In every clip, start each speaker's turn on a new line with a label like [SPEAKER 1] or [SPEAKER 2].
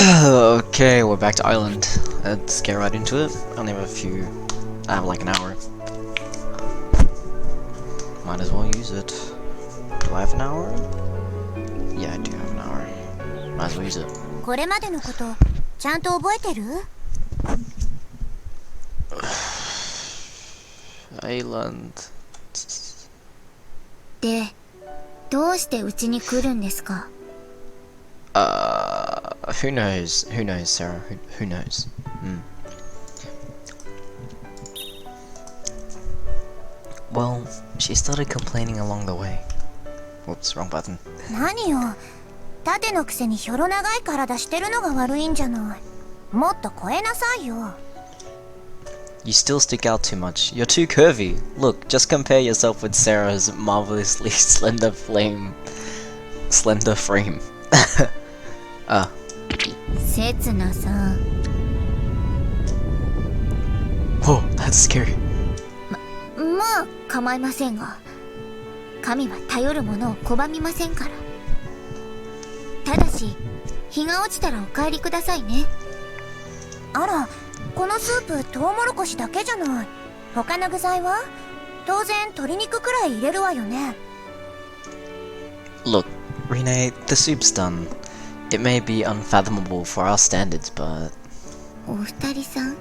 [SPEAKER 1] Okay, we're back to Island. Let's get right into it. I only have I have like an hour. Might as well use it. Do I have an hour? Yeah, I do have an hour. Might as well use it.
[SPEAKER 2] これまでのことちゃんと覚えてる?
[SPEAKER 1] Island.
[SPEAKER 2] で、どうしてうちに来るんですか?
[SPEAKER 1] Who knows? Who knows, Sarah? Who knows? Well, she started complaining along the way. Whoops, wrong button.
[SPEAKER 2] 何よ、縦のくせにひょろ長い体してるのが悪いんじゃない。もっと超えなさいよ。
[SPEAKER 1] You still stick out too much. You're too curvy. Look, just compare yourself with Sarah's marvelously slender frame.
[SPEAKER 2] Setsunaさん。
[SPEAKER 1] Whoa, that's scary.
[SPEAKER 2] まあ構いませんが、神は頼る者を拒みませんから。ただし、日が落ちたらお帰りくださいね。あら、このスープトウモロコシだけじゃない。他の具材は当然鶏肉くらい入れるわよね。
[SPEAKER 1] Look, Rinne, the soup's done. It may be unfathomable for our standards, but...
[SPEAKER 2] お二人さん？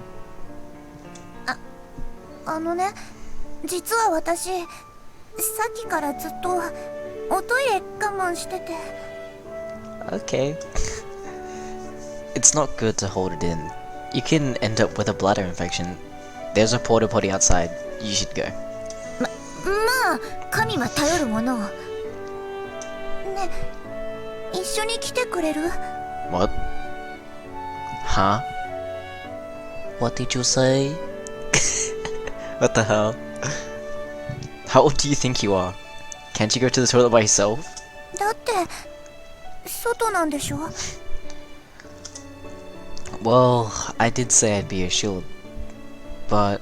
[SPEAKER 2] あのね、実は私、さっきからずっとおトイレ我慢してて。
[SPEAKER 1] Okay. It's not good to hold it in. You can end up with a bladder infection. There's a porta potty outside. You should go.
[SPEAKER 2] まあ、神は頼る者を。ね、一緒に来てくれる?
[SPEAKER 1] What? Huh? What did you say? What the hell? How old do you think you are? Can't you go to the toilet by yourself?
[SPEAKER 2] だって、外なんでしょ?
[SPEAKER 1] Well, I did say I'd be a shield, but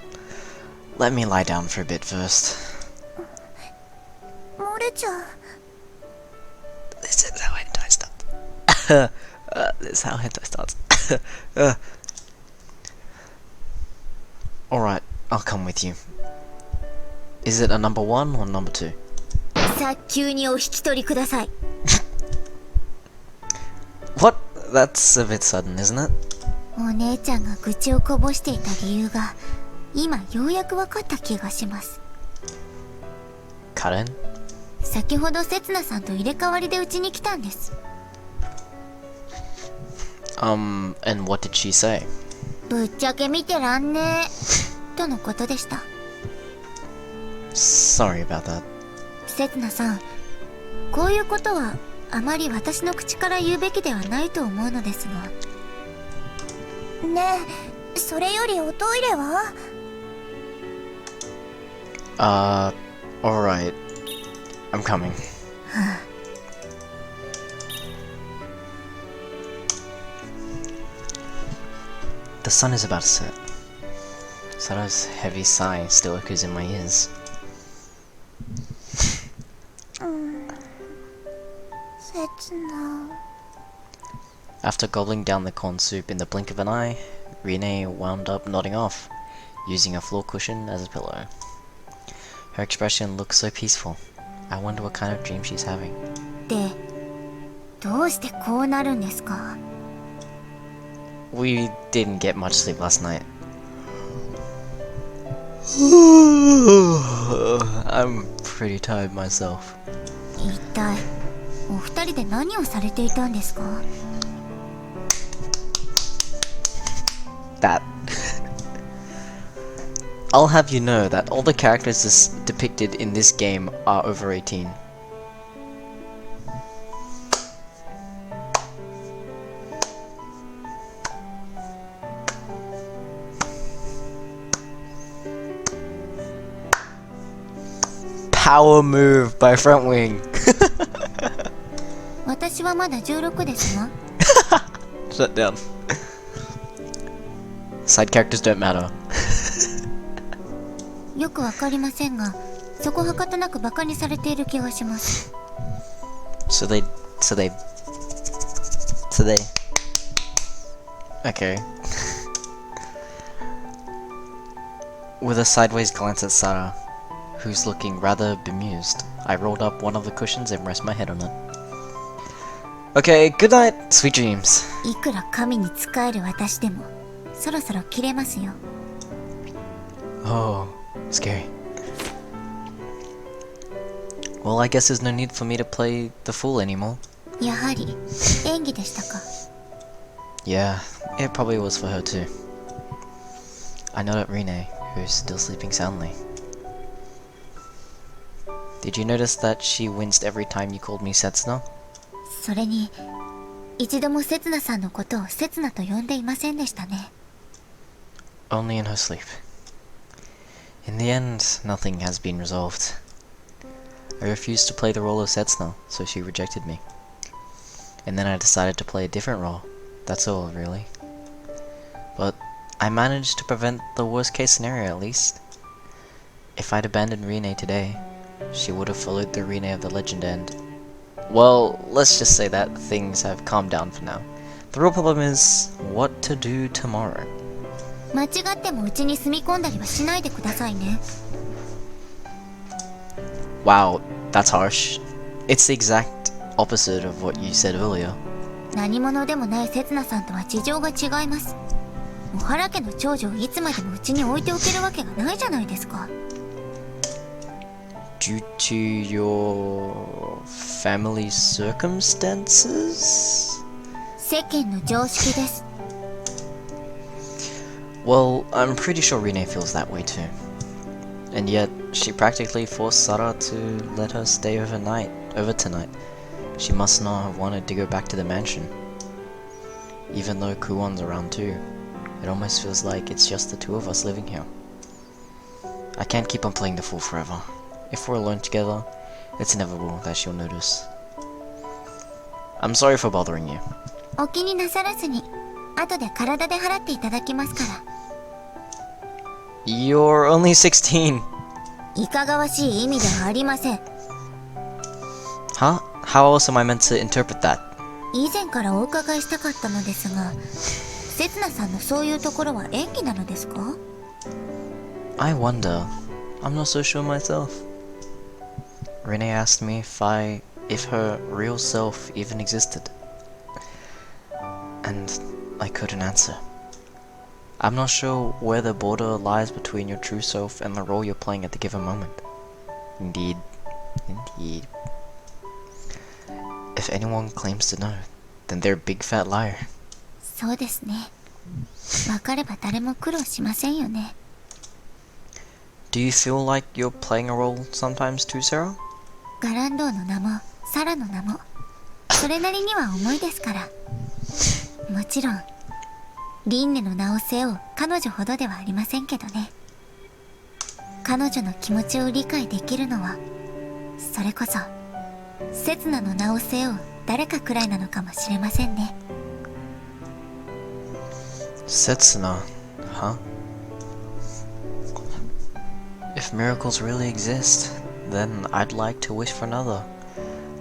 [SPEAKER 1] let me lie down for a bit first.
[SPEAKER 2] 漏れちゃう。
[SPEAKER 1] This is how hentai starts. This is how hentai starts. Alright, I'll come with you. Is it a number 1 or number 2?
[SPEAKER 2] 早急にお引き取りください。
[SPEAKER 1] What? That's a bit sudden, isn't it?
[SPEAKER 2] お姉ちゃんが愚痴をこぼしていた理由が今ようやく分かった気がします。
[SPEAKER 1] カレン？
[SPEAKER 2] 先ほどせつなさんと入れ替わりでうちに来たんです。
[SPEAKER 1] And what did she say?
[SPEAKER 2] ぶっちゃけ見てらんねえとのことでした。
[SPEAKER 1] Sorry about that.
[SPEAKER 2] せつなさん、こういうことはあまり私の口から言うべきではないと思うのですが。ねえ、それよりおトイレは?
[SPEAKER 1] Alright. I'm coming. The sun is about to set. Sara's heavy sigh still echoes in my ears.
[SPEAKER 2] Setsuna.
[SPEAKER 1] After gobbling down the corn soup in the blink of an eye, Rinne wound up nodding off, using a floor cushion as a pillow. Her expression looks so peaceful. I wonder what kind of dream she's having.
[SPEAKER 2] で、どうしてこうなるんですか?
[SPEAKER 1] We didn't get much sleep last night. I'm pretty tired myself.
[SPEAKER 2] 一体、お二人で何をされていたんですか?
[SPEAKER 1] That. I'll have you know that all the characters depicted in this game are over 18. Power move by front wing.
[SPEAKER 2] 私はまだ16ですわ。
[SPEAKER 1] Shut down. Side characters don't matter.
[SPEAKER 2] よくわかりませんが、そこはかとなくバカにされている気がします。
[SPEAKER 1] So they Okay. With a sideways glance at Sarah, who's looking rather bemused, I rolled up one of the cushions and rest my head on it. Okay, good night, sweet dreams.
[SPEAKER 2] いくら神に仕える私でもそろそろ切れますよ。
[SPEAKER 1] Oh, scary. Well, I guess there's no need for me to play the fool anymore.
[SPEAKER 2] やはり演技でしたか。
[SPEAKER 1] Yeah, it probably was for her too. I know that RINNE, who's still sleeping soundly. Did you notice that she winced every time you called me Setsuna?
[SPEAKER 2] それに一度もせつなさんのことをせつなと呼んでいませんでしたね。
[SPEAKER 1] Only in her sleep. In the end, nothing has been resolved. I refused to play the role of Setsuna, so she rejected me. And then I decided to play a different role. That's all, really. But I managed to prevent the worst case scenario, at least. If I'd abandoned RINNE today, she would have followed the RINNE of the legend and... Well, let's just say that things have calmed down for now. The real problem is what to do tomorrow.
[SPEAKER 2] 間違ってもうちに住み込んだりはしないでくださいね。
[SPEAKER 1] Wow, that's harsh. It's the exact opposite of what you said earlier.
[SPEAKER 2] 何者でもないせつなさんとは事情が違います。小原家の長女をいつまでもうちに置いておけるわけがないじゃないですか。
[SPEAKER 1] Due to your family circumstances?
[SPEAKER 2] 世間の常識です。
[SPEAKER 1] Well, I'm pretty sure RINNE feels that way too. And yet, she practically forced Sarah to let her stay over tonight. She must not have wanted to go back to the mansion. Even though Kuon's around too, it almost feels like it's just the two of us living here. I can't keep on playing the fool forever. If we're alone together, it's inevitable that she'll notice. I'm sorry for bothering you.
[SPEAKER 2] お気になさらずに、後で体で払っていただきますから。
[SPEAKER 1] You're only 16.
[SPEAKER 2] いかがわしい意味ではありません。
[SPEAKER 1] Huh? How else am I meant to interpret that?
[SPEAKER 2] 以前からお伺いしたかったのですが、せつなさんのそういうところは演技なのですか？
[SPEAKER 1] I wonder. I'm not so sure myself. RINNE asked me if her real self even existed. And I couldn't answer. I'm not sure where the border lies between your true self and the role you're playing at the given moment. Indeed. If anyone claims to know, then they're a big fat liar.
[SPEAKER 2] そうですね。わかれば誰も苦労しませんよね。
[SPEAKER 1] Do you feel like you're playing a role sometimes too, Sarah?
[SPEAKER 2] ガランドーの名もサラの名もそれなりには重いですから。もちろんリンネの名を背負う彼女ほどではありませんけどね。彼女の気持ちを理解できるのはそれこそセツナの名を背負う誰かくらいなのかもしれませんね。
[SPEAKER 1] Setsuna, huh? If miracles really exist, then I'd like to wish for another.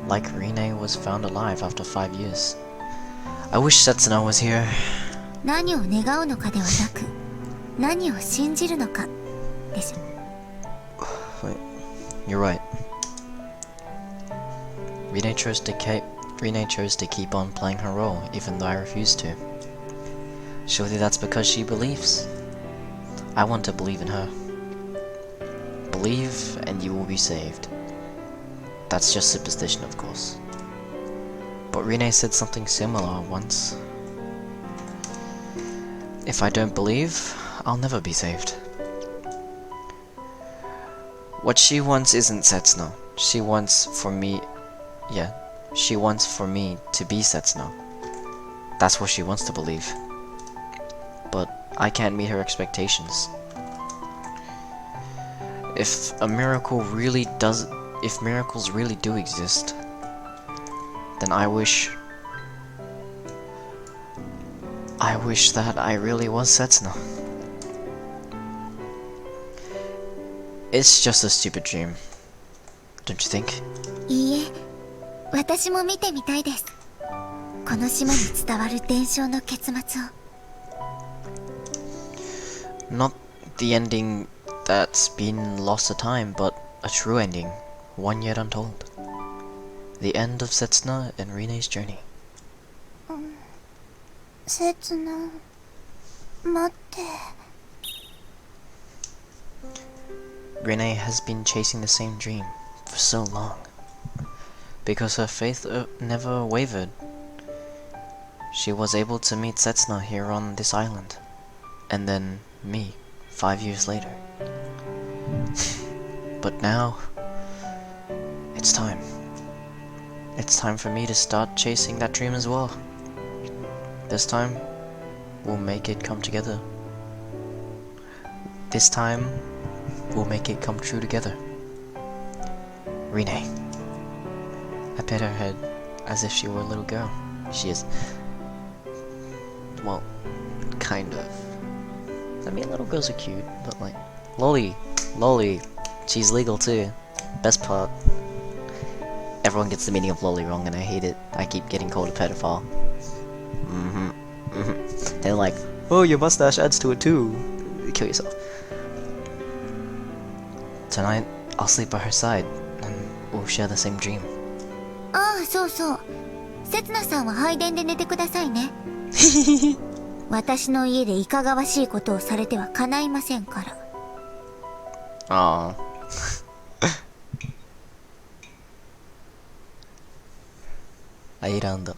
[SPEAKER 1] Like RINNE was found alive after 5 years. I wish Setsuna was here.
[SPEAKER 2] 何を願うのかではなく何を信じるのかです。
[SPEAKER 1] Wait, you're right. RINNE chose to keep on playing her role, even though I refused to. Surely that's because she believes. I want to believe in her. Believe and you will be saved. That's just superstition, of course. But RINNE said something similar once. If I don't believe, I'll never be saved. What she wants isn't Setsuna. She wants for me to be Setsuna. That's what she wants to believe. But I can't meet her expectations. If miracles really do exist, then I wish that I really was Setsuna. It's just a stupid dream, don't you think?
[SPEAKER 2] いいえ、私も見てみたいです。この島に伝わる伝承の結末を。
[SPEAKER 1] Not the ending that's been lost to time, but a true ending, one yet untold. The end of Setsuna and Rinne's journey.
[SPEAKER 2] せつな、待って。
[SPEAKER 1] Rinne has been chasing the same dream for so long, because her faith never wavered. She was able to meet Setsuna here on this island, and then me, 5 years later. But now, it's time. It's time for me to start chasing that dream as well. This time, we'll make it come together. This time, we'll make it come true together. Rinne. I pet her head as if she were a little girl. She is, well, kind of. I mean, little girls are cute, but like, Lolly, she's legal too. Best part. Everyone gets the meaning of lolly wrong and I hate it. I keep getting called a pedophile. They're like, oh, your mustache adds to it too. Kill yourself. Tonight, I'll sleep by her side, and we'll share the same dream.
[SPEAKER 2] ああ、そうそう。せつなさんは拝殿で寝てくださいね。私の家でいかがわしいことをされては叶いませんから。
[SPEAKER 1] Aww. Airanda.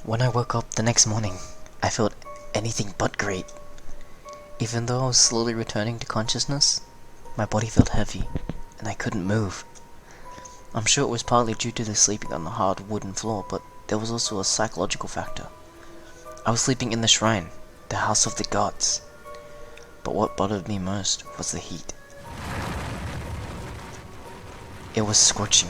[SPEAKER 1] When I woke up the next morning, I felt anything but great. Even though I was slowly returning to consciousness, my body felt heavy, and I couldn't move. I'm sure it was partly due to the sleeping on the hard wooden floor, but there was also a psychological factor. I was sleeping in the shrine, the house of the gods. But what bothered me most was the heat. It was scorching.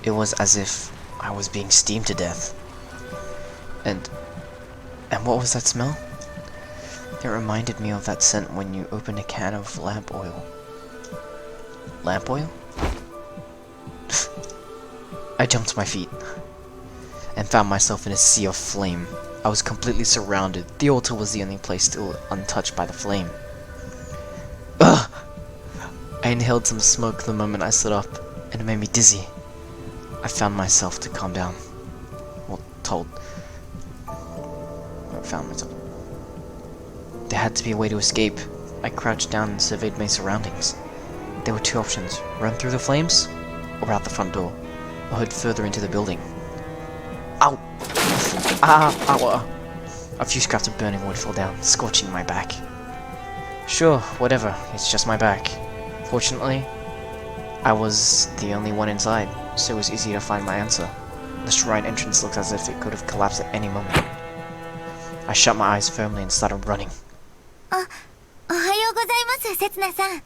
[SPEAKER 1] It was as if I was being steamed to death. And what was that smell? It reminded me of that scent when you open a can of lamp oil. Lamp oil? I jumped to my feet and found myself in a sea of flame. I was completely surrounded. The altar was the only place still untouched by the flame. Ugh! I inhaled some smoke the moment I stood up, and it made me dizzy. I found myself to calm down. Well, I found myself. There had to be a way to escape. I crouched down and surveyed my surroundings. There were two options: run through the flames, or out the front door, or head further into the building. Ow! Ow! A few scraps of burning wood fell down, scorching my back. Sure, whatever, it's just my back. Fortunately, I was the only one inside, so it was easy to find my answer. The shrine entrance looked as if it could have collapsed at any moment. I shut my eyes firmly and started running.
[SPEAKER 2] おはようございます、せつなさん。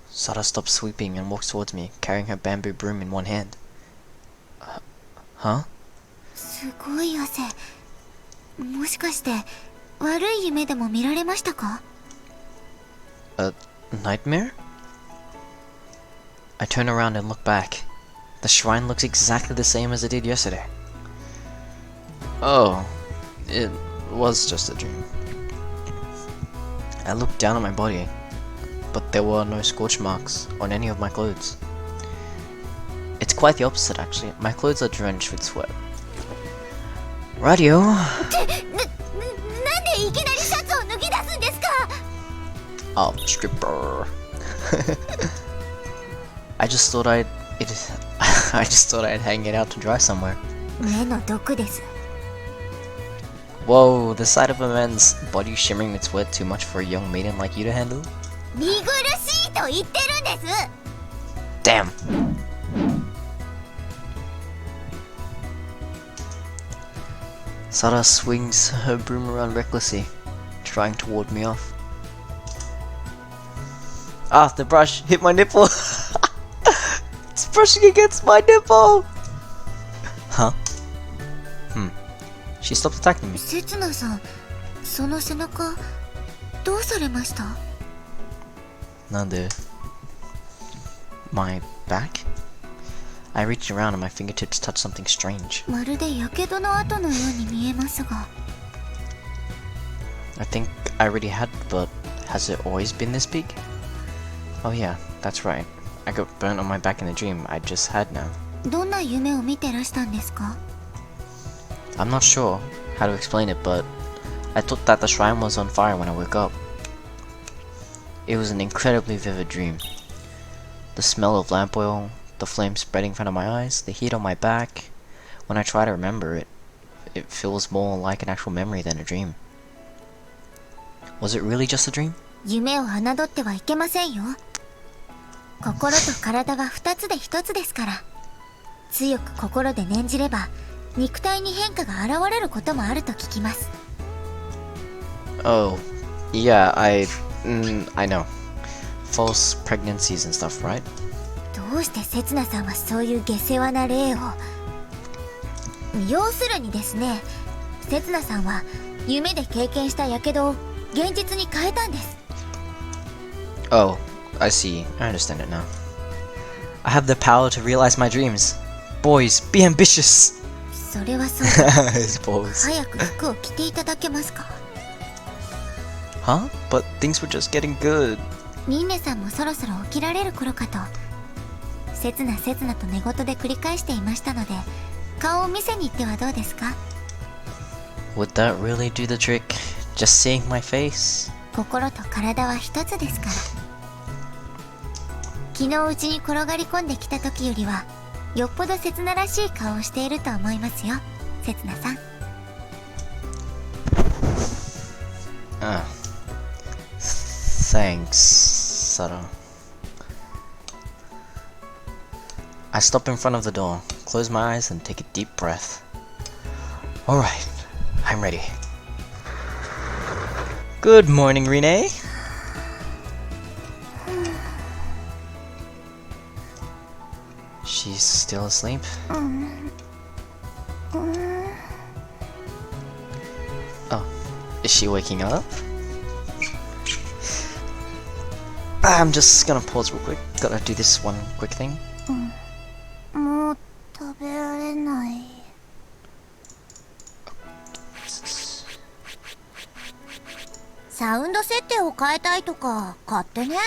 [SPEAKER 1] Sada stopped sweeping and walked towards me, carrying her bamboo broom in one hand. Huh?
[SPEAKER 2] すごい汗。もしかして悪い夢でも見られましたか？
[SPEAKER 1] A nightmare? I turn around and look back. The shrine looks exactly the same as it did yesterday. Oh, it was just a dream. I looked down at my body, but there were no scorch marks on any of my clothes. It's quite the opposite, actually. My clothes are drenched with sweat. Radio.
[SPEAKER 2] なんでいきなりシャツを脱ぎ出すんですか？
[SPEAKER 1] Oh, stripper. I just thought I'd hang it out to dry somewhere.
[SPEAKER 2] 目の毒です。
[SPEAKER 1] Whoa, the sight of a man's body shimmering with sweat too much for a young maiden like you to handle?
[SPEAKER 2] 見苦しいと言ってるんです。
[SPEAKER 1] Damn. Sada swings her broom around recklessly, trying to ward me off. Ah, the brush hit my nipple! It's brushing against my nipple! Huh? She stopped attacking me.
[SPEAKER 2] せつなさん、その背中どうされました？
[SPEAKER 1] Nande. My back? I reached around and my fingertips touched something strange.
[SPEAKER 2] まるで火傷の跡のように見えますが。
[SPEAKER 1] I think I already had, but has it always been this big? Oh yeah, that's right. I got burnt on my back in the dream I just had now.
[SPEAKER 2] どんな夢を見てらしたんですか？
[SPEAKER 1] I'm not sure how to explain it, but I thought that the shrine was on fire when I woke up. It was an incredibly vivid dream. The smell of lamp oil, the flame spreading in front of my eyes, the heat on my back. When I try to remember it, it feels more like an actual memory than a dream. Was it really just a dream?
[SPEAKER 2] 夢を侮ってはいけませんよ。心と体は2つで1つですから。強く心で念じれば肉体に変化が現れることもあると聞きます。
[SPEAKER 1] Oh, yeah, I know. False pregnancies and stuff, right?
[SPEAKER 2] どうしてせつなさんはそういう下世話な例を。要するにですね、せつなさんは夢で経験した火傷を現実に変えたんです。
[SPEAKER 1] Oh, I see. I understand it now. I have the power to realize my dreams. Boys, be ambitious!
[SPEAKER 2] それはそうだ。
[SPEAKER 1] His balls.
[SPEAKER 2] 早く服を着ていただけますか？
[SPEAKER 1] Huh? But things were just getting good.
[SPEAKER 2] リンネさんもそろそろ起きられる頃かと。せつなと寝言で繰り返していましたので、顔を見せに行ってはどうですか？
[SPEAKER 1] Would that really do the trick? Just seeing my face?
[SPEAKER 2] 心と体は一つですから。昨日うちに転がり込んできた時よりはよっぽどせつならしい顔をしていると思いますよ、せつなさん。
[SPEAKER 1] Thanks, Sara. I stop in front of the door, close my eyes, and take a deep breath. Alright, I'm ready. Good morning, RINNE. She's still asleep? Oh, is she waking up? I'm just gonna pause real quick. Gotta do this one quick thing.
[SPEAKER 2] もう食べられない。サウンド設定を変えたいとか勝手ね。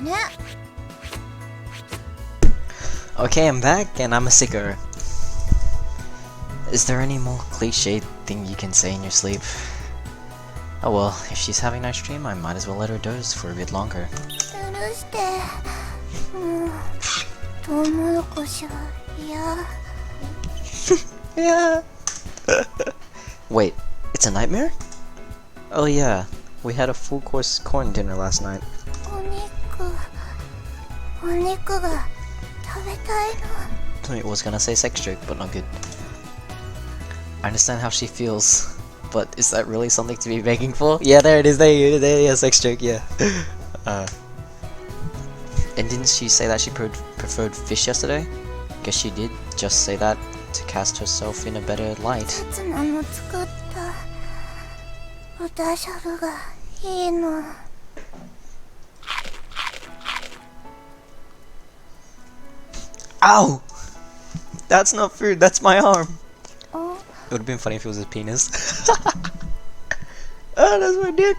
[SPEAKER 2] ね。
[SPEAKER 1] Okay, I'm back, and I'm a sicker. Is there any more cliched thing you can say in your sleep? Oh well, if she's having a nice dream, I might as well let her doze for a bit longer.
[SPEAKER 2] 許して。もうトウモロコシは嫌。
[SPEAKER 1] Yeah. Wait, it's a nightmare? Oh yeah, we had a full course corn dinner last night.
[SPEAKER 2] お肉が食べたいの。
[SPEAKER 1] I was gonna say sex joke, but not good. I understand how she feels, but is that really something to be begging for? Yeah, there it is, there, yeah, sex joke, yeah. And didn't she say that she preferred fish yesterday? Guess she did just say that to cast herself in a better light.
[SPEAKER 2] せつなの作った豚しゃぶがいいの。
[SPEAKER 1] Ow! That's not food, that's my arm!
[SPEAKER 2] Oh.
[SPEAKER 1] It would have been funny if it was his penis. Oh, that's my dick!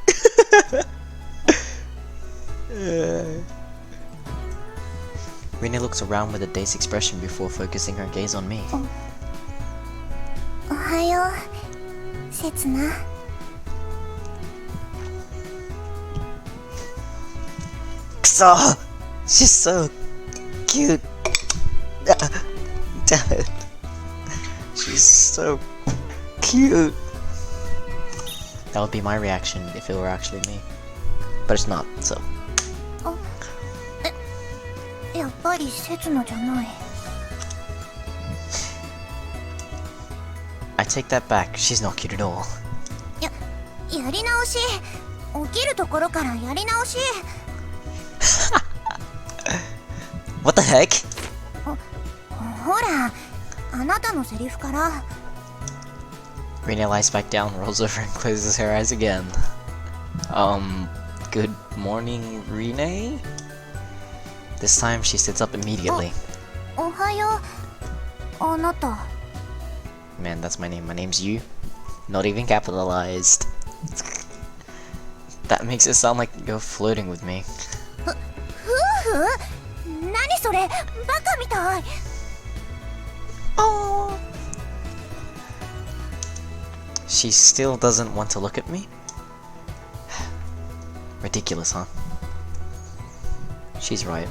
[SPEAKER 1] RINNE looks around with a dazed expression before focusing her gaze on me.
[SPEAKER 2] おはよう、せつな。
[SPEAKER 1] Kusa! She's so cute. Damn it. She's so cute. That would be my reaction if it were actually me. But it's not, so.
[SPEAKER 2] やっぱり刹那じゃない。
[SPEAKER 1] I take that back. She's not cute at all.
[SPEAKER 2] やり直し。起きるところからやり直し。
[SPEAKER 1] What the heck?
[SPEAKER 2] ほら、あなたのセリフから。
[SPEAKER 1] Rinne lies back down, rolls over, and closes her eyes again. Good morning, Rinne? This time she sits up immediately.
[SPEAKER 2] おはよう、あなた。
[SPEAKER 1] Man, that's my name. My name's you. Not even capitalized. That makes it sound like you're flirting with me.
[SPEAKER 2] 夫婦？何それ、バカみたい。
[SPEAKER 1] Oh. She still doesn't want to look at me? Ridiculous, huh? She's right.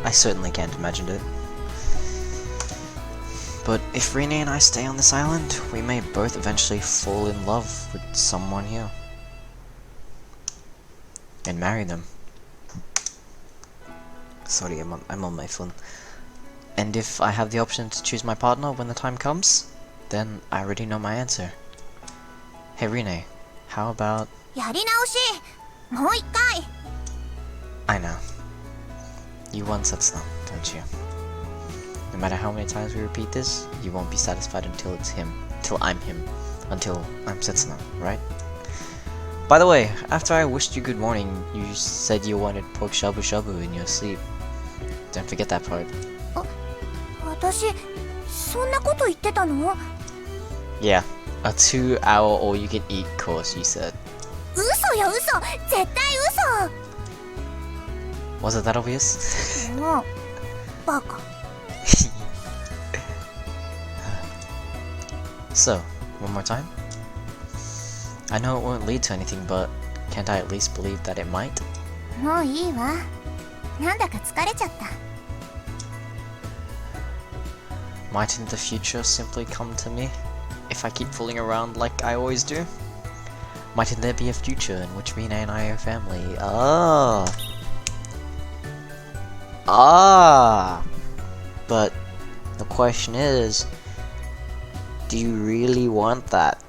[SPEAKER 1] I certainly can't imagine it. But if Rinne and I stay on this island, we may both eventually fall in love with someone here. And marry them. Sorry, I'm on my phone. And if I have the option to choose my partner when the time comes, then I already know my answer. Hey Rinne, how about...
[SPEAKER 2] やり直し。もう一回。
[SPEAKER 1] I know. You want Setsuna, don't you? No matter how many times we repeat this, you won't be satisfied until it's him. Till I'm him. Until I'm Setsuna, right? By the way, after I wished you good morning, you said you wanted pork shabu shabu in your sleep. Don't forget that part.
[SPEAKER 2] 私、そんなこと言ってたの？
[SPEAKER 1] Yeah, a 2-hour all-you-can-eat course, you said.
[SPEAKER 2] 嘘よ嘘、絶対嘘。
[SPEAKER 1] Was it that obvious?
[SPEAKER 2] もう、バカ。
[SPEAKER 1] So, one more time? I know it won't lead to anything, but can't I at least believe that it might?
[SPEAKER 2] もういいわ。なんだか疲れちゃった。
[SPEAKER 1] Mightn't the future simply come to me if I keep fooling around like I always do? Mightn't there be a future in which Rinne and I are family? But the question is, do you really want that?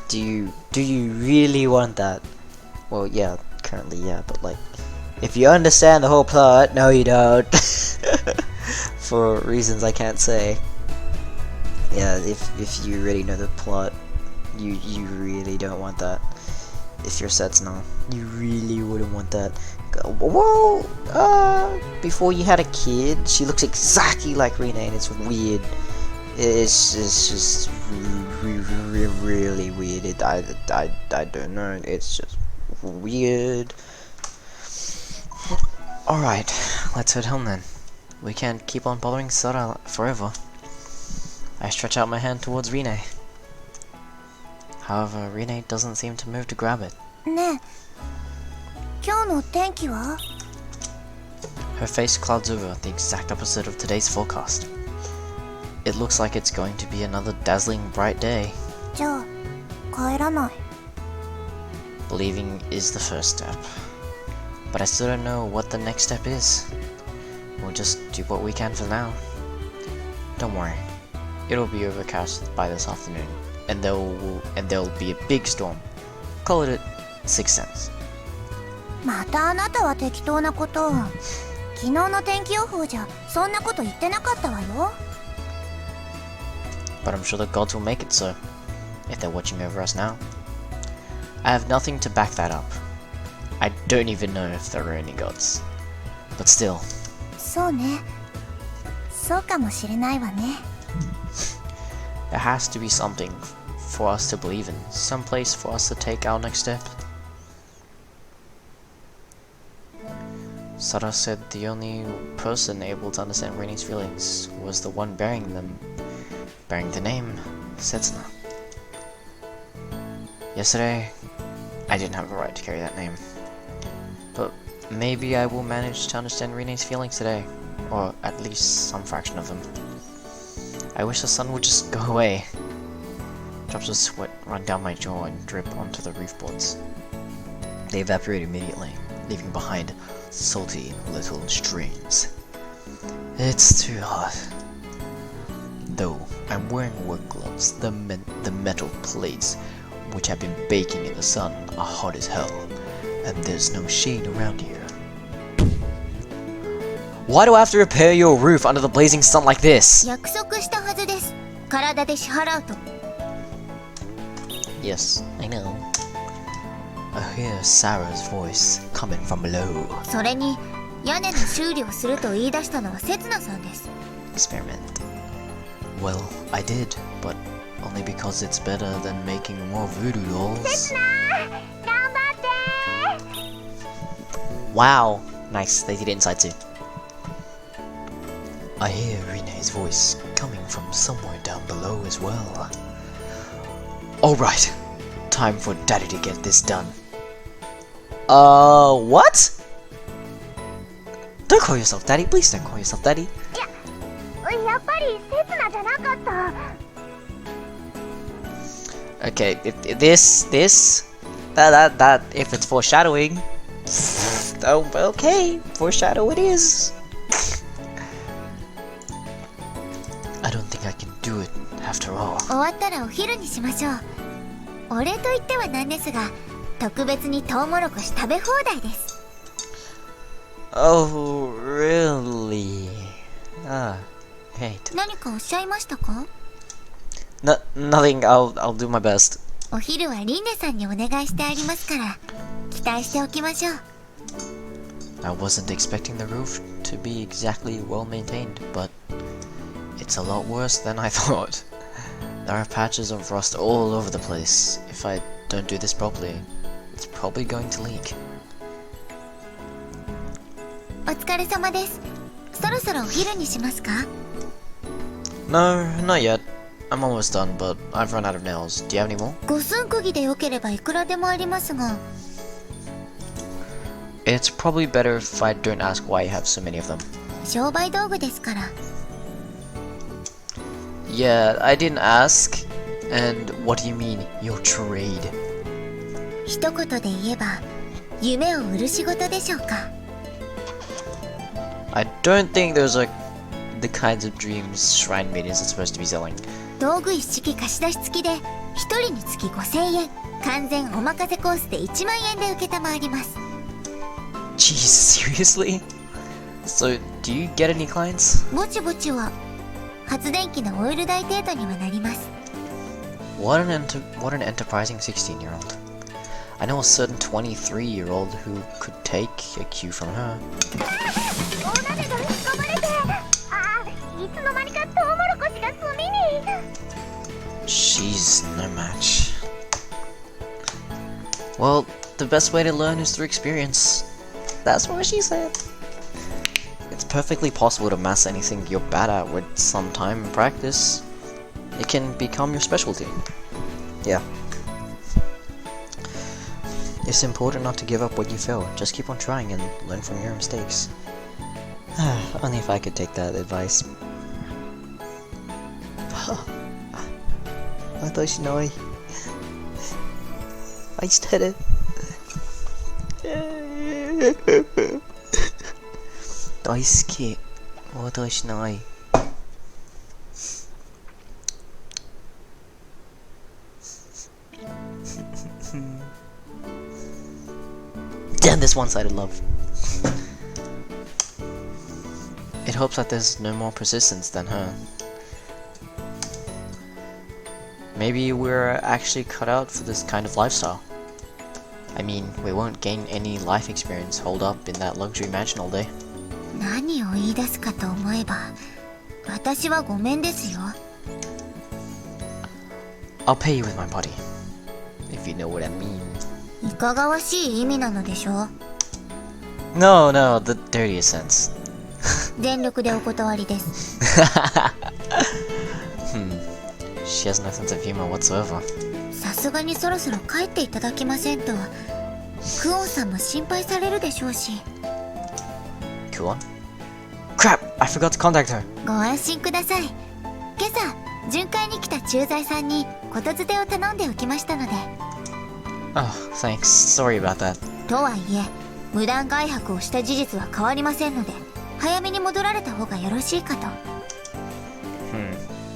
[SPEAKER 1] Do you really want that? Well, yeah, currently, yeah, but like, if you understand the whole plot, no you don't. For reasons I can't say. Yeah, if you already know the plot, you really don't want that. If you're Setsuna, you really wouldn't want that. Whoa! Before you had a kid, she looks exactly like Rinne, and it's weird. It's just really weird. I don't know. It's just weird. Alright, let's head home then. We can't keep on bothering Sara forever. I stretch out my hand towards Rinne. However, Rinne doesn't seem to move to grab it.
[SPEAKER 2] ねえ、今日の天気は？
[SPEAKER 1] Her face clouds over, the exact opposite of today's forecast. It looks like it's going to be another dazzling bright day.
[SPEAKER 2] じゃあ、帰らない。
[SPEAKER 1] Believing is the first step. But I still don't know what the next step is. We'll just do what we can for now. Don't worry. It'll be overcast by this afternoon, and there'll be a big storm. Call it 6 cents.
[SPEAKER 2] またあなたは適当なことを。昨日の天気予報じゃそんなこと言ってなかったわよ。
[SPEAKER 1] But I'm sure the gods will make it so, if they're watching over us now. I have nothing to back that up. I don't even know if there are any gods. But still.
[SPEAKER 2] そうね。そうかもしれないわね。
[SPEAKER 1] There has to be something for us to believe in, some place for us to take our next step. Sara said the only person able to understand Rinne's feelings was the one bearing the name Setsuna. Yesterday, I didn't have a right to carry that name. But maybe I will manage to understand Rinne's feelings today. Or at least some fraction of them. I wish the sun would just go away. Drops of sweat run down my jaw and drip onto the roof boards. They evaporate immediately, leaving behind salty little streams. It's too hot. Though I'm wearing work gloves, the metal plates, which have been baking in the sun, are hot as hell, and there's no shade around here. Why do I have to repair your roof under the blazing sun like this?
[SPEAKER 2] 約束したはずです。体で支払うと。
[SPEAKER 1] Yes, I know. I hear Sarah's voice coming from below.
[SPEAKER 2] それに屋根の修理をすると言い出したのは刹那さんです。
[SPEAKER 1] Experiment. Well, I did, but only because it's better than making more voodoo dolls.
[SPEAKER 2] Setsuna! 頑張って!
[SPEAKER 1] Wow, nice. They did it inside too. I hear Rinne's voice coming from somewhere down below as well. Alright, time for Daddy to get this done. What? Don't call yourself Daddy, please don't call yourself Daddy.
[SPEAKER 2] やっぱり刹那じゃなかった。
[SPEAKER 1] Okay, if it's foreshadowing, oh, okay, foreshadow it is. I don't think I can do it after all.
[SPEAKER 2] 終わったらお昼にしましょう。お礼と言ってはなんですが、特別にトウモロコシ食べ放題です。
[SPEAKER 1] Oh, really? Ah, hate.
[SPEAKER 2] 何かおっしゃいましたか？
[SPEAKER 1] Nothing. I'll do my best.
[SPEAKER 2] お昼はリンネさんにお願いしてありますから、期待しておきましょう。
[SPEAKER 1] I wasn't expecting the roof to be exactly well maintained, but it's a lot worse than I thought. There are patches of rust all over the place. If I don't do this properly, it's probably going to leak.
[SPEAKER 2] お疲れ様です。そろそろお昼にしますか？
[SPEAKER 1] No, not yet. I'm almost done, but I've run out of nails. Do you have any more?
[SPEAKER 2] 五寸釘でよければいくらでもありますが。
[SPEAKER 1] It's probably better if I don't ask why you have so many of them.
[SPEAKER 2] 商売道具ですから。
[SPEAKER 1] Yeah, I didn't ask. And what do you mean, your trade?
[SPEAKER 2] 一言で言えば、夢を売る仕事でしょうか。
[SPEAKER 1] I don't think those are the kinds of dreams shrine maidens are supposed to be selling.
[SPEAKER 2] 道具一式貸し出し付きで、一人につき5000円。完全お任せコースで1万円で受けたまわります。
[SPEAKER 1] Jeez, seriously? So, do you get any clients?
[SPEAKER 2] ぼちぼちは、発電機のオイル代程度にはなります。
[SPEAKER 1] What an enterprising 16-year-old. I know a certain 23-year-old who could take a cue from her.
[SPEAKER 2] 大鍋が引っ込まれて、ああ、いつの間にかトウモロコシが炭に。
[SPEAKER 1] She's no match. Well, the best way to learn is through experience. That's what she said. It's perfectly possible to master anything you're bad at with some time and practice. It can become your specialty. Yeah. It's important not to give up when you fail. Just keep on trying and learn from your mistakes. Only if I could take that advice. 私の愛してる。大好き。私の愛。Damn this one-sided love. It hopes that there's no more persistence than her. Maybe we're actually cut out for this kind of lifestyle. I mean, we won't gain any life experience holed up in that luxury mansion all day.
[SPEAKER 2] 何を言い出すかと思えば、私はごめんですよ。
[SPEAKER 1] I'll pay you with my body, if you know what I mean.
[SPEAKER 2] いかがわしい意味なのでしょう。
[SPEAKER 1] No, the dirtiest sense.
[SPEAKER 2] 全力でお断りです。
[SPEAKER 1] She has no sense of humor whatsoever.
[SPEAKER 2] さすがにそろそろ帰っていただけませんと、クオンさんも心配されるでしょうし。
[SPEAKER 1] Kuon? Crap! I forgot to contact her!
[SPEAKER 2] ご安心ください。今朝巡回に来た駐在さんにことづてを頼んでおきましたので。
[SPEAKER 1] Oh, thanks. Sorry about that.
[SPEAKER 2] とはいえ無断外泊をした事実は変わりませんので、早めに戻られた方がよろしいかと。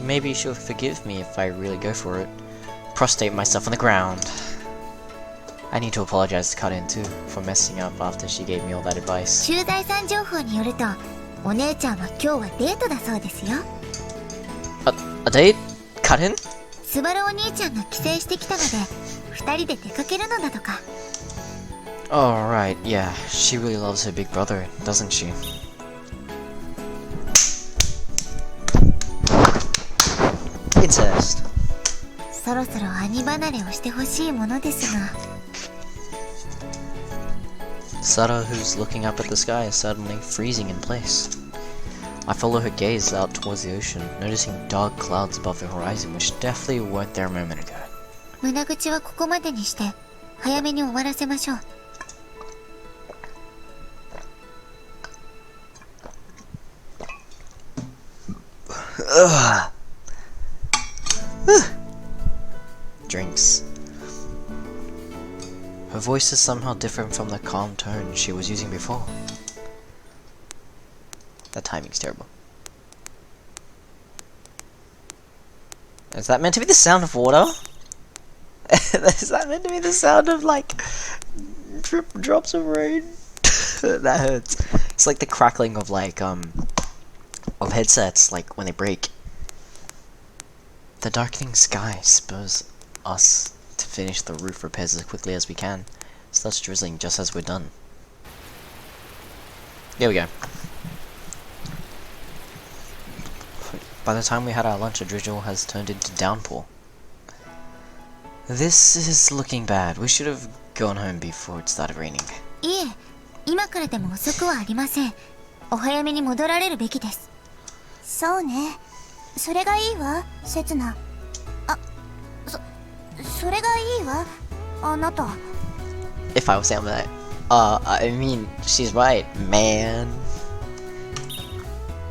[SPEAKER 1] Maybe she'll forgive me if I really go for it. Prostrate myself on the ground. I need to apologize to Karin too for messing up after she gave me all that advice.
[SPEAKER 2] 駐在さん情報によると、お姉ちゃんは今日はデートだそうですよ。
[SPEAKER 1] A date? Karin?
[SPEAKER 2] スバルお兄ちゃんが帰省してきたので、二人で出かけるのだとか。
[SPEAKER 1] Oh, right, yeah. She really loves her big brother, doesn't she? Incest.
[SPEAKER 2] そろそろ兄離れをしてほしいものですが。
[SPEAKER 1] Sara, who's looking up at the sky, is suddenly freezing in place. I follow her gaze out towards the ocean, noticing dark clouds above the horizon, which definitely weren't there a moment ago.
[SPEAKER 2] 胸口はここまでにして早めに終わらせましょう。
[SPEAKER 1] Drinks. Her voice is somehow different from the calm tone she was using before. That timing's terrible. Is that meant to be the sound of water? Is that meant to be the sound of like drops of rain? That hurts. It's like the crackling of like of headsets, like when they break. The darkening sky spurs us to finish the roof repairs as quickly as we can. It starts drizzling just as we're done. Here we go. By the time we had our lunch, the drizzle has turned into downpour. This is looking bad. We should have gone home before it started raining.
[SPEAKER 2] いえ、今からでも遅くはありません。お早めに戻られるべきです。そうね。それがいいわ、セツナ。それがいいわ、あなた。
[SPEAKER 1] If I was saying that, I mean, she's right, man.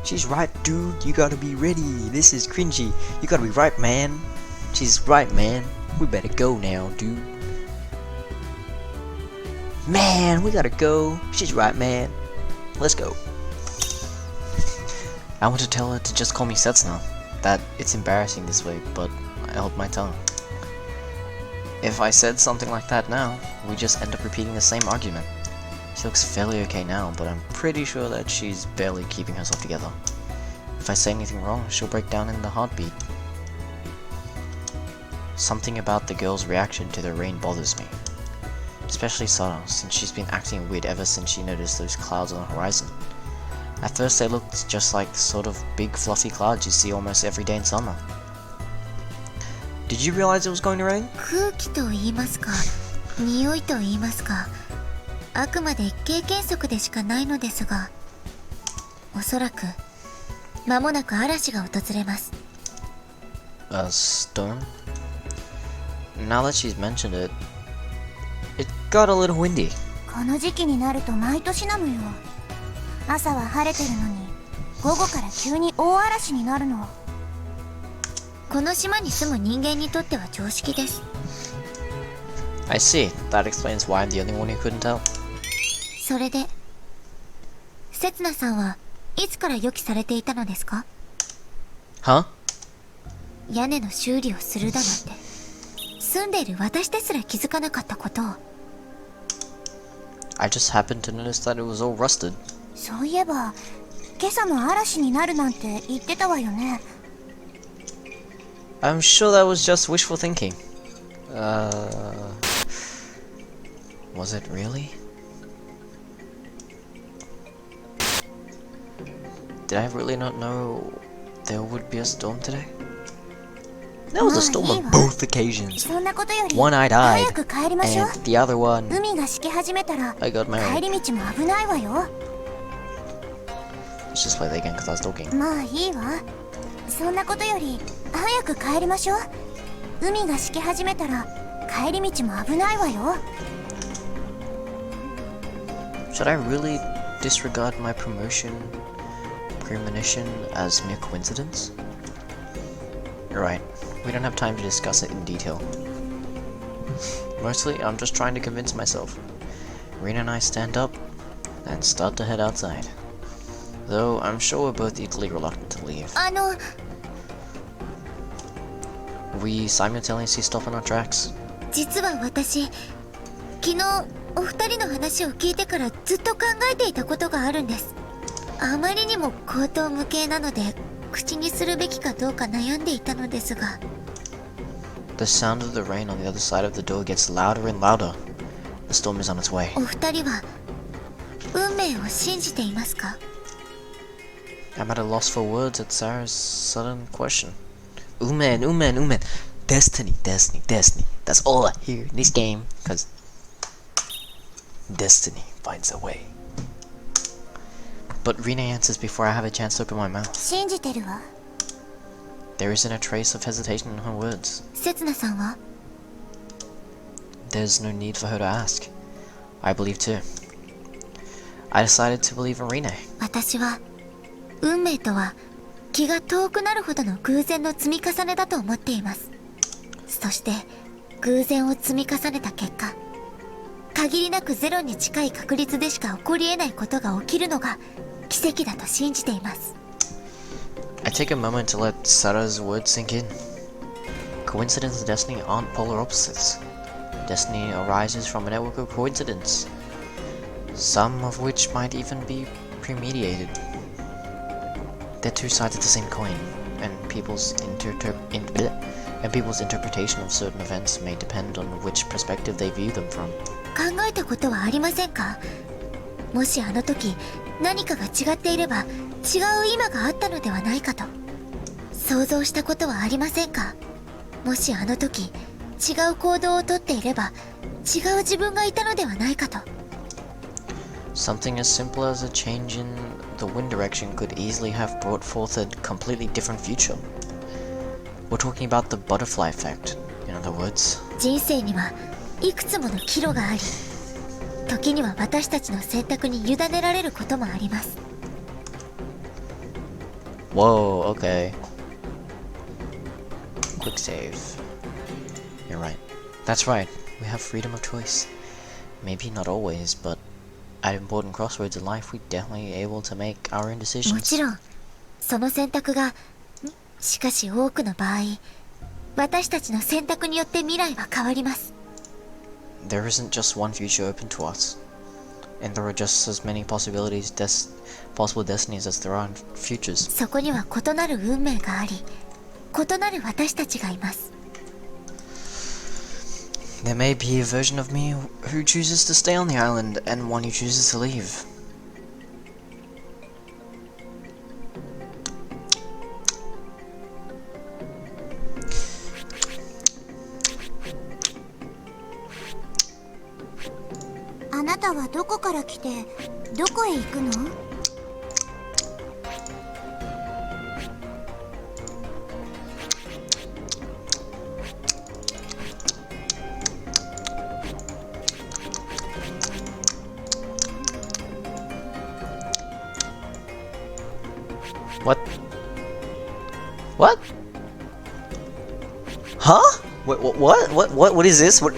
[SPEAKER 1] She's right, dude. You gotta be ready. This is cringy. You gotta be right, man. She's right, man. We better go now, dude. Man, we gotta go. She's right, man. Let's go. I want to tell her to just call me Setsuna. That it's embarrassing this way, but I held my tongue. If I said something like that now, we just end up repeating the same argument. She looks fairly okay now, but I'm pretty sure that she's barely keeping herself together. If I say anything wrong, she'll break down in the heartbeat. Something about the girl's reaction to the rain bothers me. Especially Sara, since she's been acting weird ever since she noticed those clouds on the horizon. At first they looked just like the sort of big fluffy clouds you see almost every day in summer. Did you realize it was going to rain?
[SPEAKER 2] 空気と言いますか、匂いと言いますか、あくまで経験則でしかないのですが、おそらく間もなく嵐が訪れます。
[SPEAKER 1] A storm? Now that she's mentioned it, it got a little windy.
[SPEAKER 2] この時期になると毎年なのよ。朝は晴れてるのに、午後から急に大嵐になるの。この島に住む人間にとっては常識です。
[SPEAKER 1] I see. That explains why I'm the only one who couldn't tell.
[SPEAKER 2] それで、セツナさんはいつから予期されていたのですか？
[SPEAKER 1] Huh?
[SPEAKER 2] 屋根の修理をするだなんて、住んでいる私ですら気づかなかったことを。
[SPEAKER 1] I just happened to notice that it was all rusted.
[SPEAKER 2] そういえば、今朝も嵐になるなんて言ってたわよね。
[SPEAKER 1] I'm sure that was just wishful thinking. Was it really? Did I really not know there would be a storm today? There was a storm on both occasions.
[SPEAKER 2] そんなことより、
[SPEAKER 1] One I died,
[SPEAKER 2] 早く帰りましょう。
[SPEAKER 1] and the other one,
[SPEAKER 2] 海がしけ始めたら、
[SPEAKER 1] I got
[SPEAKER 2] 帰
[SPEAKER 1] married.
[SPEAKER 2] り道も危ないわよ。
[SPEAKER 1] Let's just play that again because I was talking.
[SPEAKER 2] まあいいわ。そんなことより、早く帰りましょう。海がしけ始めたら、帰り道も危ないわよ。
[SPEAKER 1] Should I really disregard my premonition as mere coincidence? You're right, we don't have time to discuss it in detail. Mostly, I'm just trying to convince myself. Rinne and I stand up and start to head outside. Though I'm sure we're both equally reluctant to leave. We simultaneously stop in our tracks.
[SPEAKER 2] 実は私、昨日お二人の話を聞いてからずっと考えていたことがあるんです。あまりにも口頭無形なので口にするべきかどうか悩んでいたのですが。
[SPEAKER 1] The sound of the rain on the other side of the door gets louder and louder. The storm is on its way.
[SPEAKER 2] お二人は運命を信じていますか？
[SPEAKER 1] I'm at a loss for words at Sarah's sudden question. Umen. Destiny. That's all I hear in this game, because destiny finds a way. But Rinne answers before I have a chance to open my mouth.
[SPEAKER 2] 信じてるわ。
[SPEAKER 1] There isn't a trace of hesitation in her words.
[SPEAKER 2] せつなさんは？
[SPEAKER 1] There's no need for her to ask. I believe too. I decided to believe in Rinne.
[SPEAKER 2] 私は運命とは気が遠くなるほどの偶然の積み重ねだと思っています。そして偶然を積み重ねた結果、限りなくゼロに近い確率でしか起こり得ないことが起きるのが奇跡だと信じています。
[SPEAKER 1] I take a moment to let Sarah's words sink in. Coincidence and destiny aren't polar opposites. Destiny arises from a network of coincidence, some of which might even be premeditated. They're two sides of the same coin, and people's interpretation of certain events may depend on which perspective they view them from.
[SPEAKER 2] 考えたことはありませんか？もしあの時何かが違っていれば違う今があったのではないかと。想像したことはありませんか？もしあの時違う行動をとっていれば違う自分がいたのではないかと。
[SPEAKER 1] Something as simple as a change in the wind direction could easily have brought forth a completely different future. We're talking about the butterfly effect, in other words.
[SPEAKER 2] 人生にはいくつもの岐路があり、時には私たちの選択に委ねられることもあります。
[SPEAKER 1] Whoa, okay. Quick save. You're right. That's right. We have freedom of choice. Maybe not always, but at important crossroads in life, we're definitely able to make our own
[SPEAKER 2] も
[SPEAKER 1] decisions.
[SPEAKER 2] ちろん、その選択が、しかし多くの場合、私たちの選択によって未来は変わります。
[SPEAKER 1] There isn't just one future open to us, and there are just as many possible destinies as there are futures.
[SPEAKER 2] そこには異なる運命があり、異なる私たちがいます。
[SPEAKER 1] There may be a version of me who chooses to stay on the island, and one who chooses to leave.
[SPEAKER 2] 「あなたはどこから来てどこへ行くの？」
[SPEAKER 1] What? Huh? What is this? What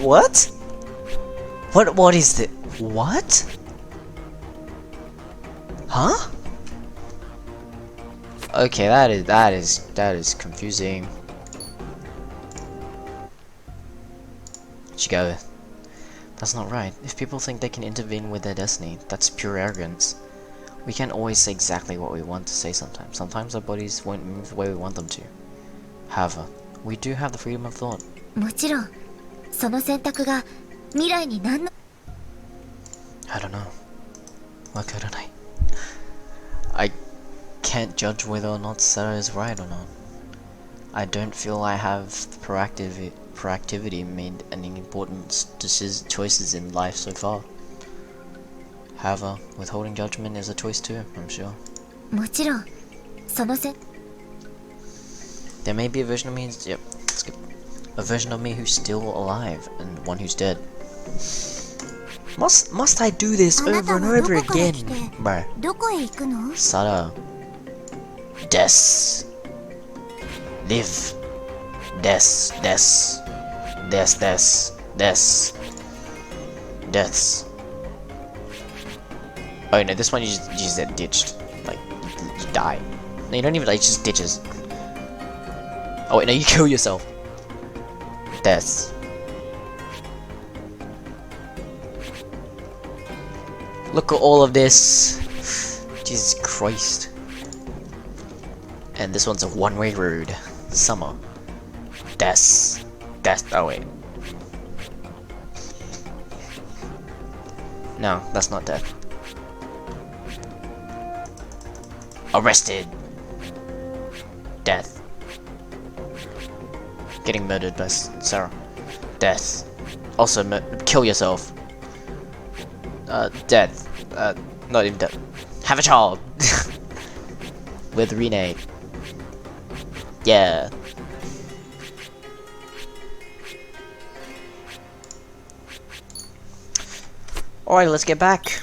[SPEAKER 1] is this? What? Huh? Okay, that is confusing. Chigo. That's not right. If people think they can intervene with their destiny, that's pure arrogance. We can't always say exactly what we want to say sometimes. Sometimes our bodies won't move the way we want them to. However, we do have the freedom of thought.
[SPEAKER 2] もちろん、その選択が未来に何の
[SPEAKER 1] I don't know. Why couldn't I can't judge whether or not Sarah is right or not. I don't feel I have proactivity made any important choices in life so far. However, withholding judgment is a choice too, I'm sure.
[SPEAKER 2] もちろん、その選
[SPEAKER 1] There may be a version of me, yep, skip. A version of me who's still alive, and one who's dead. Must I do this
[SPEAKER 2] あな
[SPEAKER 1] over
[SPEAKER 2] た
[SPEAKER 1] and
[SPEAKER 2] はど
[SPEAKER 1] over
[SPEAKER 2] こから
[SPEAKER 1] again?
[SPEAKER 2] 来て
[SPEAKER 1] Bro.
[SPEAKER 2] どこへ行くの？
[SPEAKER 1] Sara. Des. Live. Des. Des. Des. Des. Des. Deaths. Oh no, this one you just get ditched. Like, you die. No, you don't even die, it just ditches. Oh wait, no, you kill yourself. Deaths. Look at all of this. Jesus Christ. And this one's a one-way road. Summer. Deaths. Death. Oh wait. No, that's not death. Arrested. Death. Getting murdered by Sarah. Death. Also, kill yourself. Death. Not even death. Have a child. With RINNE. Yeah. Alright, let's get back.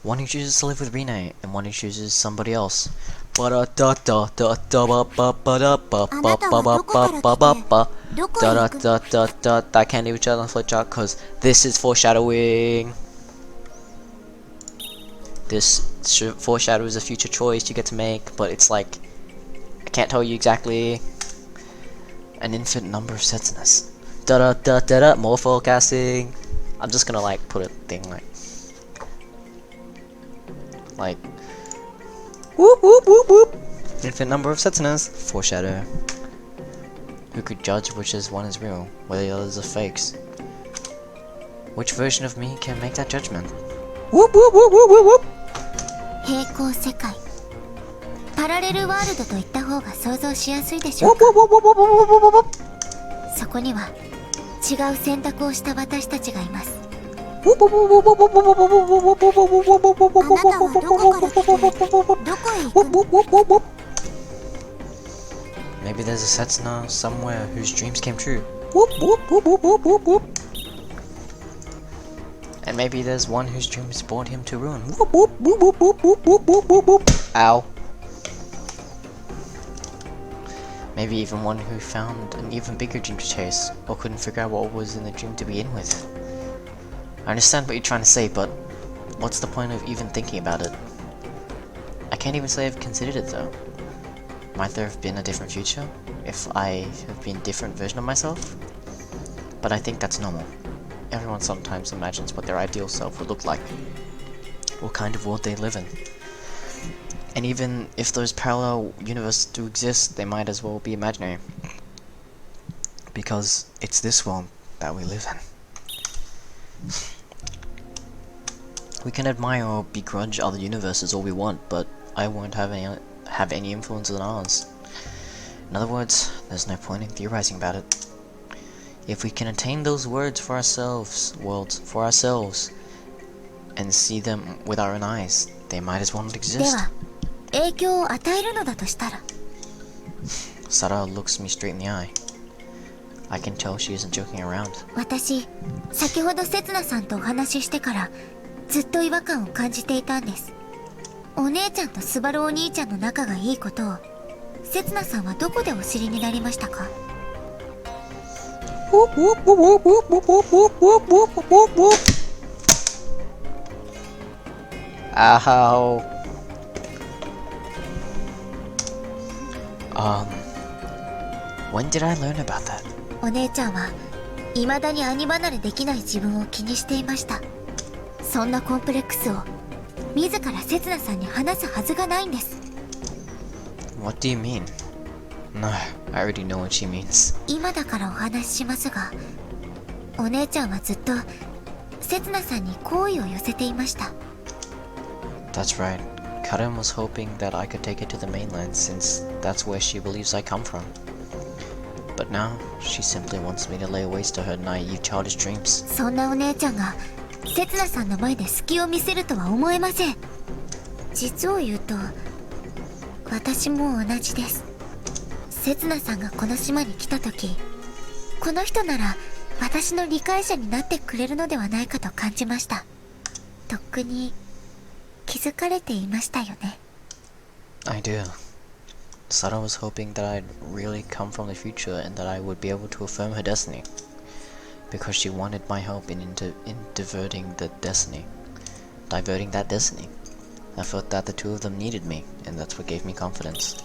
[SPEAKER 1] One who chooses to live with RINNE, and one who chooses somebody else. I can't even tell on flip chart because this is foreshadowing. This foreshadows a future choice you get to make, but it's like, I can't tell you exactly. An infinite number of Setsunas. More forecasting. I'm just gonna like put a thing like whoop whoop whoop whoop. Infinite number of Setsunas. Foreshadow. Who could judge which one is real, whether the others are fakes? Which version of me can make that judgment? Whoop whoop whoop whoop whoop whoop.
[SPEAKER 2] 平行世界パラレルワールドと言った方が想像しやすいでしょうか。そこには違う選択をした私たちがいます。あなたはどこから来てどこへ行くの？
[SPEAKER 1] Maybe there's a Setsuna somewhere whose dreams came true. And maybe there's one whose dreams brought him to ruin. Ow. Maybe even one who found an even bigger dream to chase, or couldn't figure out what was in the dream to begin with. I understand what you're trying to say, but what's the point of even thinking about it? I can't even say I've considered it though. Might there have been a different future, if I have been a different version of myself? But I think that's normal. Everyone sometimes imagines what their ideal self would look like, what kind of world they live in. And even if those parallel universes do exist, they might as well be imaginary. Because it's this world that we live in. We can admire or begrudge other universes all we want, but I won't have any influence on ours. In other words, there's no point in theorizing about it. If we can attain those worlds for ourselves, and see them with our own eyes, they might as well not exist.
[SPEAKER 2] では、影響を与えるのだとしたら。
[SPEAKER 1] Sara looks me straight in the eye. I can tell she isn't joking around.
[SPEAKER 2] 私、先ほどせつなさんとお話ししてからずっと違和感を感じていたんです。お姉ちゃんとスバルお兄ちゃんの仲がいいことをせつなさんはどこでお知りになりましたか？
[SPEAKER 1] Ow. When did I learn about that?
[SPEAKER 2] お姉ちゃんは未だに兄離れできない自分を気にしていました。そんなコンプレックスを自らせつなさんに話すはずがないんです。
[SPEAKER 1] What do you mean? No, I already know what she means.
[SPEAKER 2] 今だからお話ししますが、お姉ちゃんはずっとせつなさんに好意を寄せていました。
[SPEAKER 1] That's right. Karen was hoping that I could take her to the mainland since that's where she believes I come from. But now, she simply wants me to lay waste to her naive childish dreams.
[SPEAKER 2] そんなお姉ちゃんがせつなさんの前で隙を見せるとは思えません。実を言うと、私も同じです。せつなさんがこの島に来た時、この人なら私の理解者になってくれるのではないかと感じました。とっくに気づかれていましたよね。
[SPEAKER 1] I do. Sara was hoping that I'd really come from the future and that I would be able to affirm her destiny. Because she wanted my help in diverting that destiny. I felt that the two of them needed me, and that's what gave me confidence.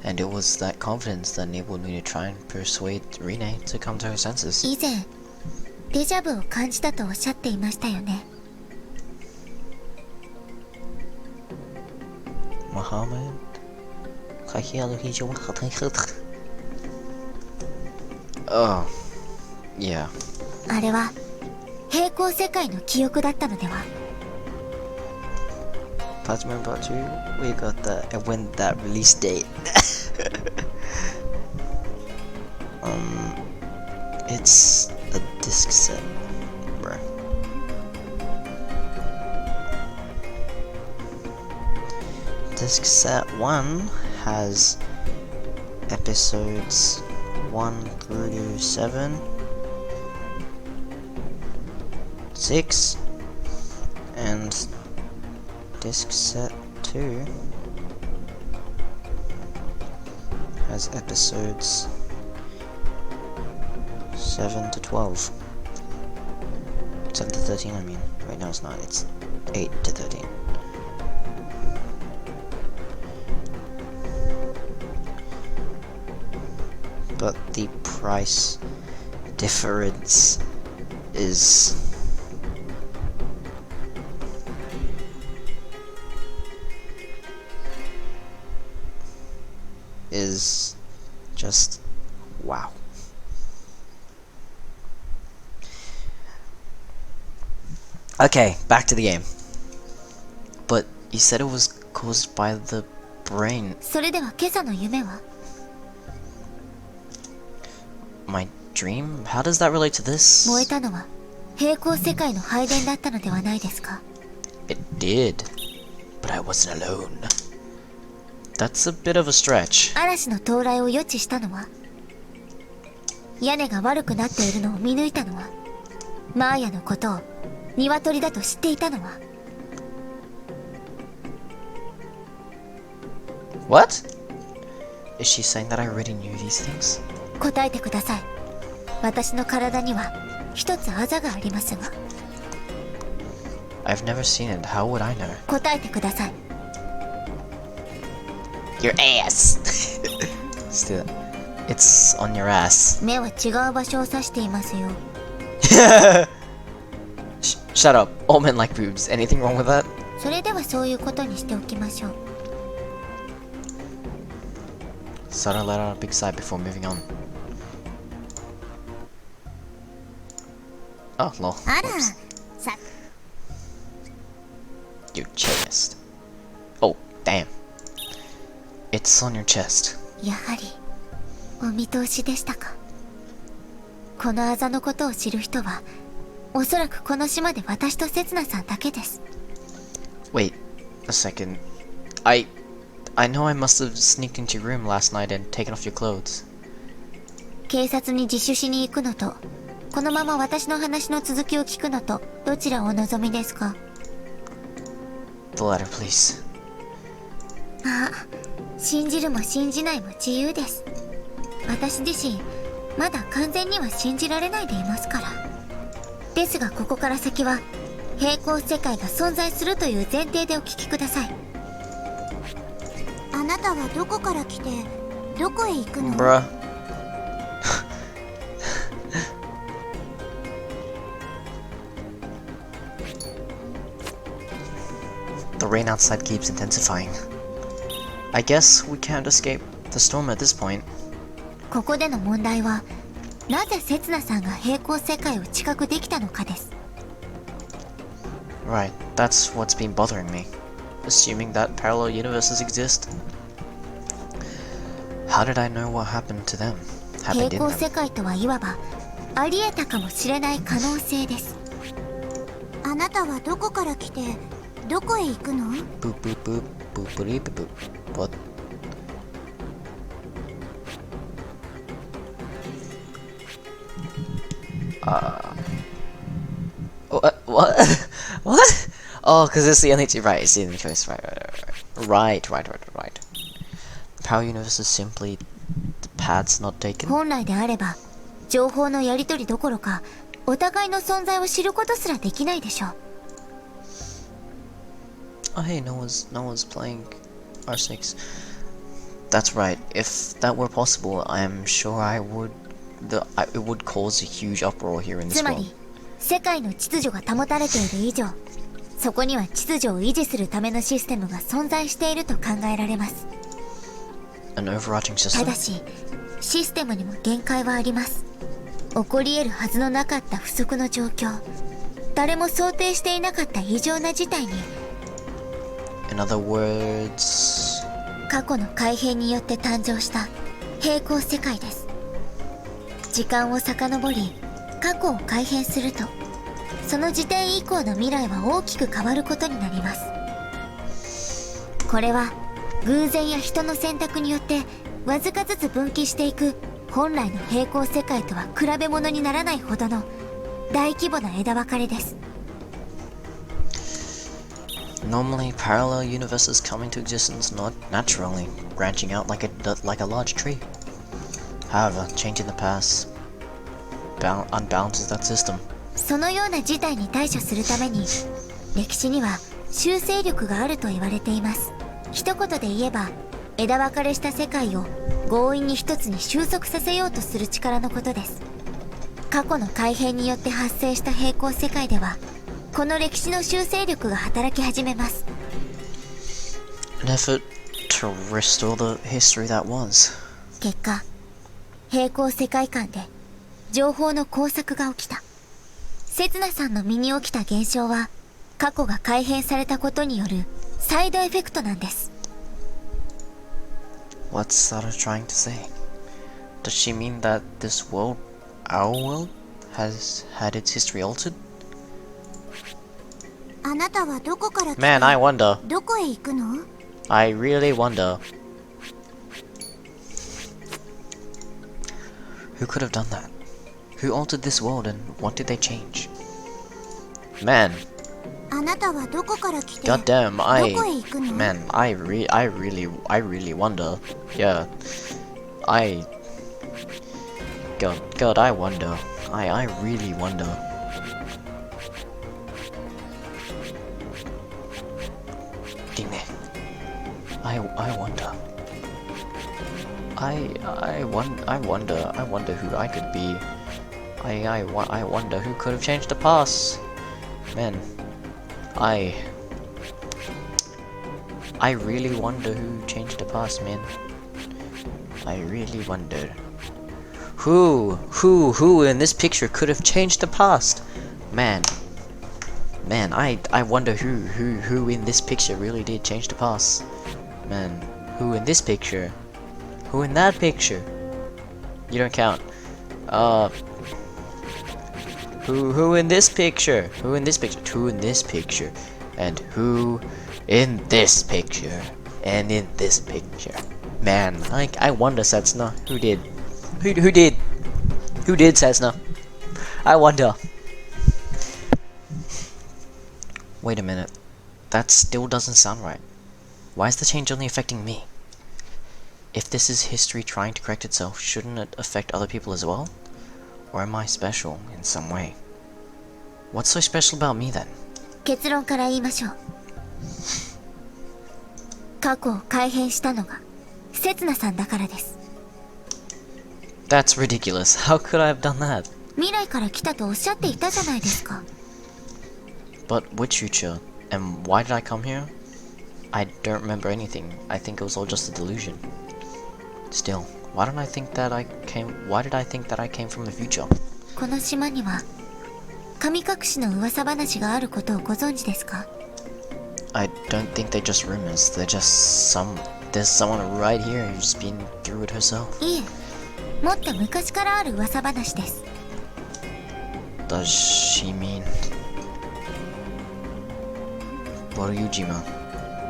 [SPEAKER 1] And it was that confidence that enabled me to try and persuade RINNE to come to her senses.
[SPEAKER 2] 以前、デジャブを感じたとおっしゃっていましたよね。
[SPEAKER 1] Muhammad? Oh, yeah.
[SPEAKER 2] あれは平行世界の記憶だったのでは。
[SPEAKER 1] Part 1 and Part 2, we got that, and when that release date. It's a disc set, bruh. Disc set 1 has episodes 1 through to 7, 6, and disc set 2 has episodes 7 to 12. 7 to 13, I mean. Wait, no, it's not. It's 8 to 13. But the price difference is just wow. Okay, back to the game. But you said it was caused by the brain.
[SPEAKER 2] それでは今朝の夢は？
[SPEAKER 1] My dream? How does that relate to this?
[SPEAKER 2] 燃えたのは平行世界の配電だったのではないですか？
[SPEAKER 1] It did, but I wasn't alone. That's a bit of a stretch.
[SPEAKER 2] 嵐の到来を予知したのは？屋根が悪くなっているのを見抜いたのは？マーヤのことを鶏だと知っていたのは？
[SPEAKER 1] What? Is she saying that I already knew these things?
[SPEAKER 2] 答えてください。私の体には一つあざがありますが。
[SPEAKER 1] I've never seen it. How would I know?
[SPEAKER 2] 答えてください。
[SPEAKER 1] Your ass! Let's do that. It's on your ass.
[SPEAKER 2] 目は違う場所を指していますよ。
[SPEAKER 1] Shut up. All men like boobs. Anything wrong with that?
[SPEAKER 2] それではそういうことにしておきましょう。
[SPEAKER 1] Sara let out a big sigh before moving on. Oh, lol.
[SPEAKER 2] あら、
[SPEAKER 1] Whoops.
[SPEAKER 2] さ、
[SPEAKER 1] Your chest. Oh, damn. It's on your chest.
[SPEAKER 2] やはりお見通しでしたか。このあざのことを知る人はおそらくこの島で私とせつなさんだけです。
[SPEAKER 1] Wait a second. I know I must have sneaked into your room last night and taken off your clothes.
[SPEAKER 2] 警察に自首しに行くのとこのまま私の話の続きを聞くのとどちらをお望みですか？
[SPEAKER 1] The latter, please.
[SPEAKER 2] あ、信じるも信じないも自由です。私自身まだ完全には信じられないでいますから。ですがここから先は平行世界が存在するという前提でお聞きください。あなたはどこから来てどこへ行くの？
[SPEAKER 1] Bruh. The rain outside keeps intensifying. I guess we can't escape the storm at this point.
[SPEAKER 2] ここでの問題はなぜせつなさんが平行世界を知覚できたのかです。
[SPEAKER 1] Right, that's what's been bothering me. Assuming that parallel universes exist. How did I know what happened to them?
[SPEAKER 2] 平
[SPEAKER 1] Happened in
[SPEAKER 2] 行
[SPEAKER 1] them?
[SPEAKER 2] 世界とはいわばありえたかもしれない可能性です。あなたはどこから来てどこへ行くの？
[SPEAKER 1] Boop boop boop boop boop boop boop. What? What? What? Oh, because it's the only right. It's the only choice. Right. Power universe is simply the paths not taken.
[SPEAKER 2] 本来であれば情報のやり取りどころかお互いの存在を知ることすらできないでしょう。
[SPEAKER 1] Oh hey, no one's playing R6. That's right. If that were possible, I am sure it would cause a huge uproar here in this
[SPEAKER 2] つま
[SPEAKER 1] world.
[SPEAKER 2] り世界の秩序が保たれている以上、そこには秩序を維持するためのシステムが存在していると考えられます。
[SPEAKER 1] An overarching
[SPEAKER 2] た
[SPEAKER 1] system?
[SPEAKER 2] だしシステムにも限界はあります。起こり得るはずのなかった不測の状況、誰も想定していなかった異常な事態に
[SPEAKER 1] In other words...
[SPEAKER 2] 過去の改変によって誕生した平行世界です。時間を遡り過去を改変するとその時点以降の未来は大きく変わることになります。これは偶然や人の選択によってわずかずつ分岐していく本来の平行世界とは比べ物にならないほどの大規模な枝分かれです。
[SPEAKER 1] Normally, parallel universes come into existence not naturally, branching out like a large tree. However, changing the past unbalances that system.
[SPEAKER 2] そのような事態に対処するために歴史には修正力があると言われています。一言で言えば枝分かれした世界を強引に一つに収束させようとする力のことです。過去の改変によって発生した平行世界ではこの歴史の修正力が働き始めます。
[SPEAKER 1] An effort to restore the history that was.
[SPEAKER 2] 結果平行世界観で情報の工作が起きた。刹那さんの身に起きた現象は過去が改変されたことによるサイドエフェクトなんです。
[SPEAKER 1] What's Sarah trying to say? Does she mean that this world, our world, has had its history altered?
[SPEAKER 2] あなたはどこから来て
[SPEAKER 1] Man, I wonder.
[SPEAKER 2] どこへ行くの？
[SPEAKER 1] I really wonder. Who could have done that? Who altered this world and what did they change? Man,
[SPEAKER 2] あなたはどこから来て
[SPEAKER 1] goddamn,
[SPEAKER 2] どこへ行くの？
[SPEAKER 1] man, I really wonder. Yeah, God, I wonder. I really wonder. RINNE. I wonder. I wonder who I could be. I wonder who could have changed the past. Man, I really wonder who changed the past, man. I really wonder. Who in this picture could have changed the past? Man, I wonder who in this picture really did change the past. Man, who in this picture? Who in that picture? You don't count. Who in this picture? Who in this picture? Who in this picture? And who in this picture? And in this picture? Man, I wonder, Setsuna, who did? Who did? Who did, Setsuna? I wonder. Wait a minute. That still doesn't sound right. Why is the change only affecting me? If this is history trying to correct itself, shouldn't it affect other people as well? Or am I special in some way? What's so special about me then?
[SPEAKER 2] 結論から言いましょう。過去を改変したのが刹那さんだからです。
[SPEAKER 1] That's ridiculous. How could I have done that?
[SPEAKER 2] 未来から来たとおっしゃっていたじゃないですか。
[SPEAKER 1] But which future? And why did I come here? I don't remember anything. I think it was all just a delusion. Still, why did I think that I came from the future?
[SPEAKER 2] この島には神隠しの噂話があることをご存知ですか？
[SPEAKER 1] I don't think they're just rumors. There's someone right here who's been through it herself.
[SPEAKER 2] いえ、もっと昔からある噂話です。
[SPEAKER 1] Does she mean Warujima,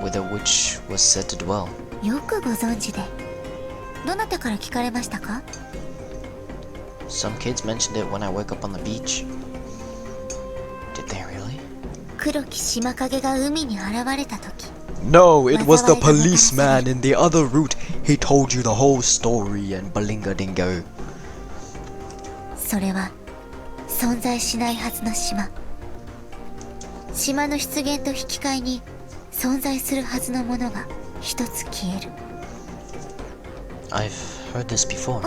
[SPEAKER 1] where the witch was said to dwell?
[SPEAKER 2] よくご存知で。どなたから聞かれましたか？
[SPEAKER 1] Some kids mentioned it when I woke up on the beach. Did they really?
[SPEAKER 2] 黒き島影が海に現れた時
[SPEAKER 1] No, it was the policeman in the other route. He told you the whole story and Balinga Dingo.
[SPEAKER 2] それは存在しないはずの島島の出現と引き換えに存在するはずのものが一つ消える
[SPEAKER 1] I've heard this before.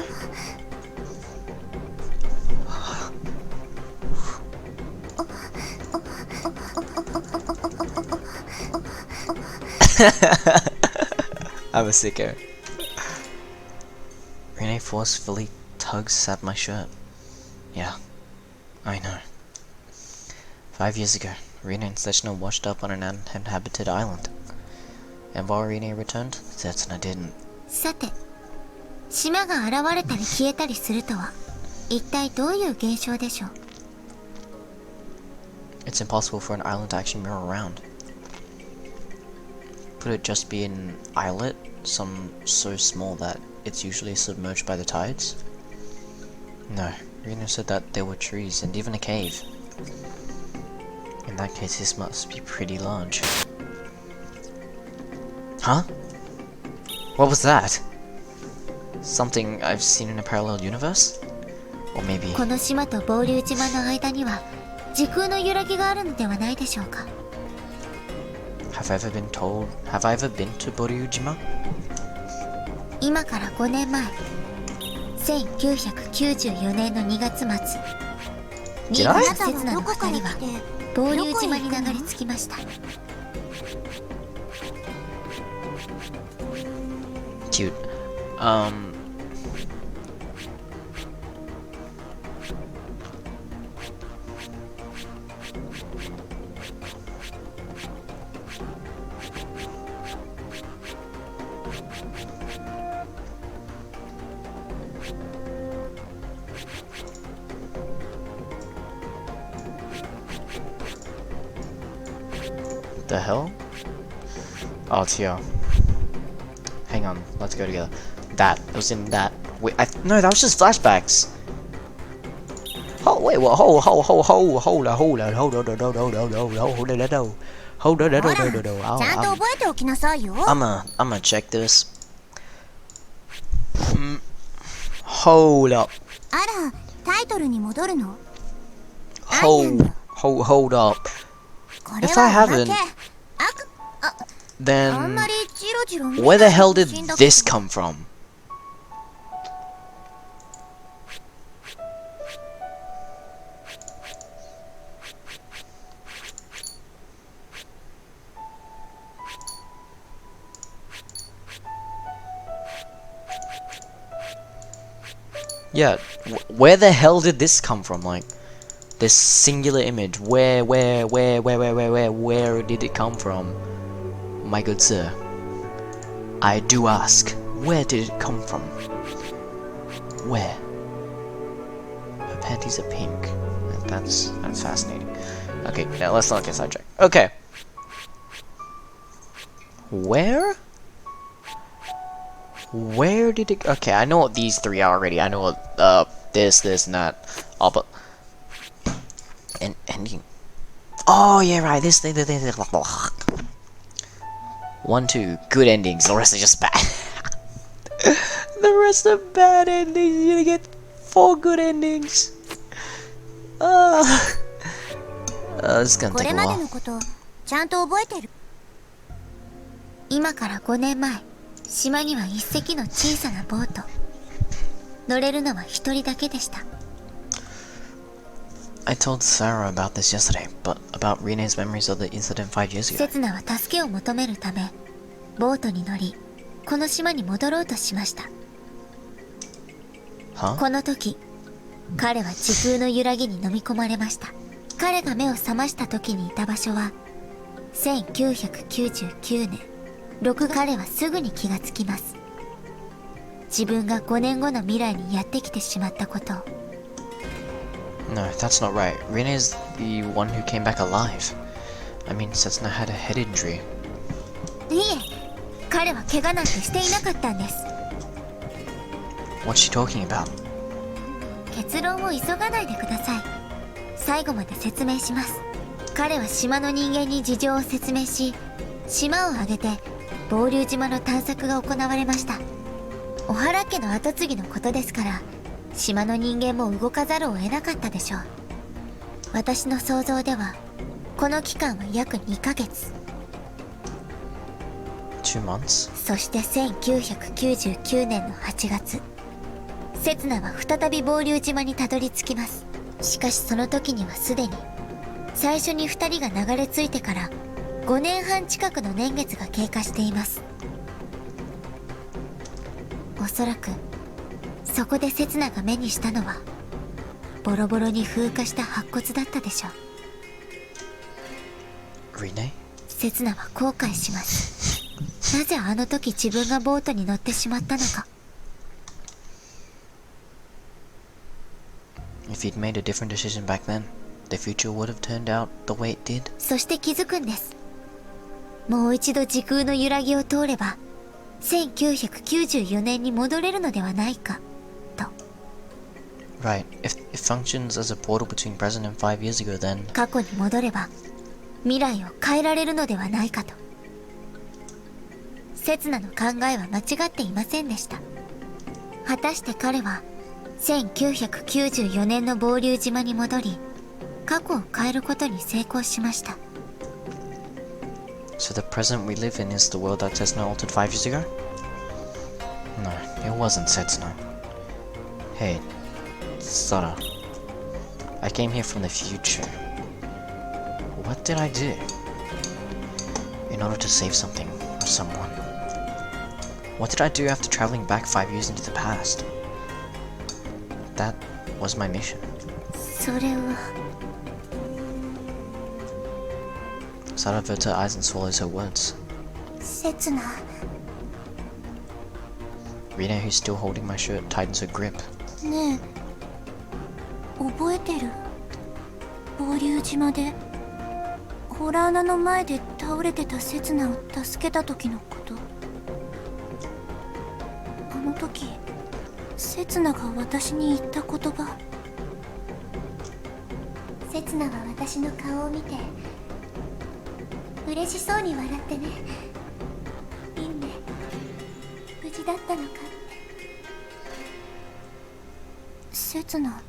[SPEAKER 1] I'm a sicko. Rinne forcefully tugs at my shirt. Yeah, I know. 5 years ago, Rinne and Setsuna washed up on an uninhabited island. And while Rinne returned, Setsuna didn't.
[SPEAKER 2] さて島が現れたり消えたりするとは一体どういう現象でしょう
[SPEAKER 1] It's impossible for an island to actually mirror around. Could it just be an islet, some so small that it's usually submerged by the tides? No, Rino said that there were trees and even a cave. In that case, this must be pretty large. Huh? What was that? Something I've seen in a parallel universe? Or maybe...
[SPEAKER 2] この島と暴流島の間には時空の揺らぎがあるのではないでしょうか
[SPEAKER 1] Have I ever been to Boryujima?
[SPEAKER 2] 今から5年前1994年の2月末リンネとセツナの2人は暴流島に流れ着きました
[SPEAKER 1] Cute. The hell? Oh, it's here. Hang on, let's go together. It was in that. Wait, no, that was just flashbacks. Oh wait, well, hold on. I'ma check this. Hold up.
[SPEAKER 2] あら、タイトルに戻るの
[SPEAKER 1] Hold up. If I haven't, then where the hell did this come from? Yeah, where the hell did this come from? Like, this singular image. Where did it come from? My good sir, I do ask, where did it come from? Where? Her panties are pink. That's fascinating. Okay, now let's not get sidetracked. Okay. Where? Where did it... Okay, I know what these three are already. I know what, this, and that. Oh, but... ending. Oh, yeah, right, this thing. 1, 2, good endings. The rest are just bad. The rest are bad endings. You're gonna get 4 good endings. This is gonna take a while.
[SPEAKER 2] ちゃんと覚えてる今から5年前島には一隻の小さなボート乗れるのは1人だけでした
[SPEAKER 1] I told Sarah about this yesterday, but about Rinne's memories of the incident 5 years ago.
[SPEAKER 2] セツナは助けを求めるためボートに乗りこの島に戻ろうとしました
[SPEAKER 1] Huh?
[SPEAKER 2] この時彼は時空の揺らぎに飲み込まれました彼が目を覚ました時にいた場所は1999年彼はすぐに気がつきます自分が5年後の未来にやってきてしまったことを
[SPEAKER 1] No, that's not right. Rinne is the one who came back alive. I mean, Setsuna had a head injury.
[SPEAKER 2] いえ彼は怪我なんてしていなかったんです
[SPEAKER 1] What's she talking about?
[SPEAKER 2] 結論を急がないでください。最後まで説明します。彼は島の人間に事情を説明し、島を挙げて暴龍島の探索が行われました。小原家の跡継ぎのことですから、島の人間も動かざるを得なかったでしょう。私の想像ではこの期間は約2ヶ月。
[SPEAKER 1] 2 months?
[SPEAKER 2] そして1999年の8月、刹那は再び暴龍島にたどり着きます。しかしその時にはすでに最初に2人が流れ着いてから5年半近くの年月が経過しています。おそらくそこで刹那が目にしたのはボロボロに風化した白骨だったでしょう。
[SPEAKER 1] RINNE?
[SPEAKER 2] 刹那は後悔します。なぜあの時自分がボートに乗ってしまったのか。
[SPEAKER 1] If he'd made a different decision back then, the future would have turned out the way it did.
[SPEAKER 2] そして気づくんです。もう一度時空の揺らぎを通れば1994年に戻れるのではないかと。
[SPEAKER 1] Right, if it functions as a portal between present and 5 years ago, then
[SPEAKER 2] 過去に戻れば未来を変えられるのではないかと。刹那の考えは間違っていませんでした。果たして彼は1994年の暴龍島に戻り、過去を変えることに成功しました。
[SPEAKER 1] So the present we live in is the world that Setsuna altered 5 years ago? No, it wasn't Setsuna. Hey, Sora. I came here from the future. What did I do? In order to save something or someone? What did I do after traveling back 5 years into the past? That was my mission.
[SPEAKER 2] それは
[SPEAKER 1] Sora averts her eyes and swallows her words.
[SPEAKER 2] 刹那。
[SPEAKER 1] RINNE, who's still holding my shirt, tightens her grip.
[SPEAKER 2] ねえ、覚えてる？暴龍島でホラー穴の前で倒れてた刹那を助けた時のこと。あの時刹那が私に言った言葉。刹那は私の顔を見て嬉しそうに笑ってね。リンネ、無事だったのかって。刹那、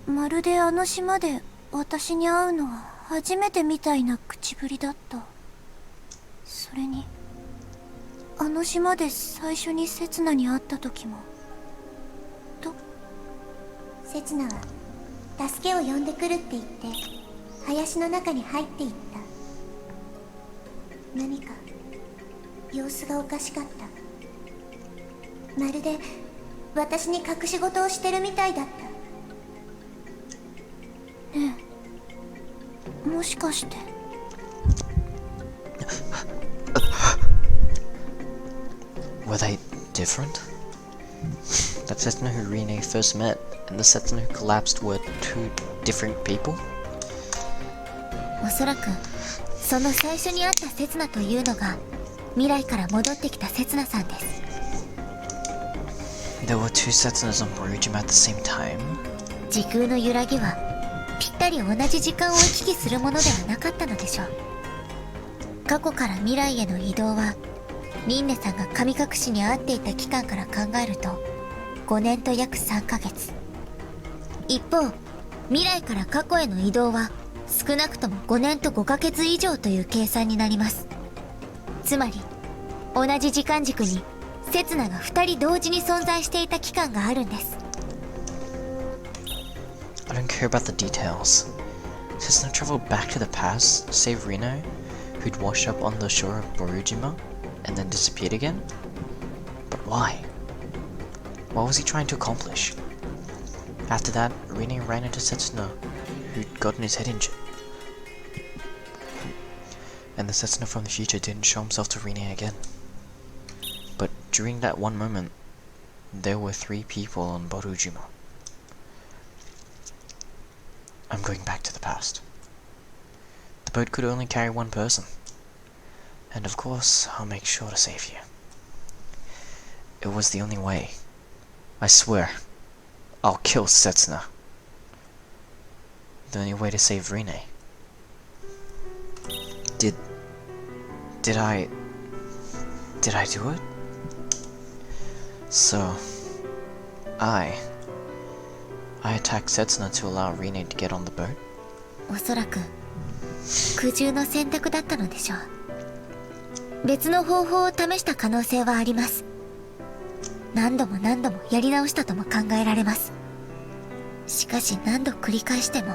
[SPEAKER 2] まるであの島で私に会うのは初めてみたいな口ぶりだった。それにあの島で最初に刹那に会った時も刹那は助けを呼んでくるって言って林の中に入っていった。何か様子がおかしかった。まるで私に隠し事をしてるみたいだった。ねえ、もしかして
[SPEAKER 1] Were they different? That Setsuna who RINNE first met and the Setsuna who collapsed were two different people? おそらくその最初に会った刹那というのが未来から戻ってきた刹那さんです。 There were two Setsunas on Borujima at the same time? 時空の揺らぎはぴったり同じ時間を行き来するものではなかったのでしょう。過去から未来への移動はリンネさんが神隠しに会っていた期間から考えると5年と約3ヶ月。一方、未来から過去への移動は少なくとも5年と5ヶ月以上という計算になります。つまり同じ時間軸に刹那が2人同時に存在していた期間があるんです。 I don't care about the details. Setsuna traveled back to the past, save RINNE, who'd washed up on the shore of Borujima and then disappeared again? But why? What was he trying to accomplish? After that, RINNE ran into Setsuna, who'd gotten his head injured. And the Setsuna from the future didn't show himself to RINNE again. But during that one moment, there were 3 people on Borujima. I'm going back to the past. The boat could only carry 1 person. And of course, I'll make sure to save you. It was the only way. I swear. I'll kill Setsuna. The only way to save Rinne. Did I do it? So, I attacked Setsuna to allow Rinne to get on the boat?
[SPEAKER 2] おそらく苦渋の選択だったのでしょう。別の方法を試した可能性はあります。何度もやり直したとも考えられます。しかし何度繰り返しても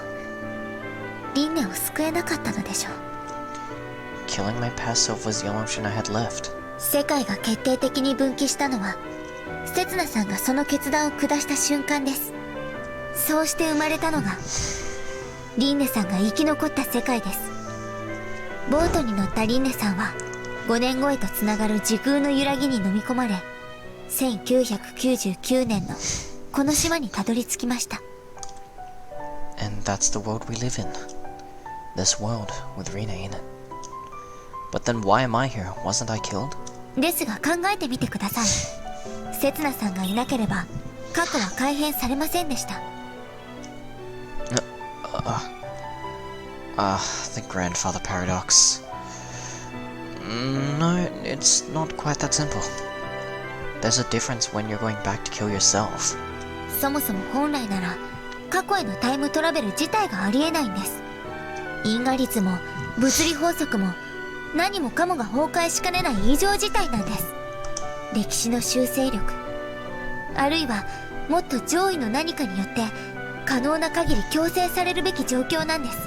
[SPEAKER 2] リンネを救えなかったのでしょう。
[SPEAKER 1] Killing my past self was the only option I had left.
[SPEAKER 2] 世界が決定的に分岐したのはセツナさんがその決断を下した瞬間です。そうして生まれたのがリンネさんが生き残った世界です。ボートに乗ったリンネさんは5年後へとつながる時空の揺らぎに飲み込まれ、1999年のこの島にたどり着きました。
[SPEAKER 1] And that's the world we live in. This world with Rinne in it. But then why am I here? Wasn't I killed?
[SPEAKER 2] ですが考えてみてください。セツナさんがいなければ過去は改変されませんでした。
[SPEAKER 1] The grandfather paradox. No, it's not quite that simple. There's a difference when you're going back to kill yourself.
[SPEAKER 2] そもそも本来なら過去へのタイムトラベル自体がありえないんです。因果律も物理法則も何もかもが崩壊しかねない異常事態なんです。歴史の修正力、あるいはもっと上位の何かによって可能な限り強制されるべき状況なんです。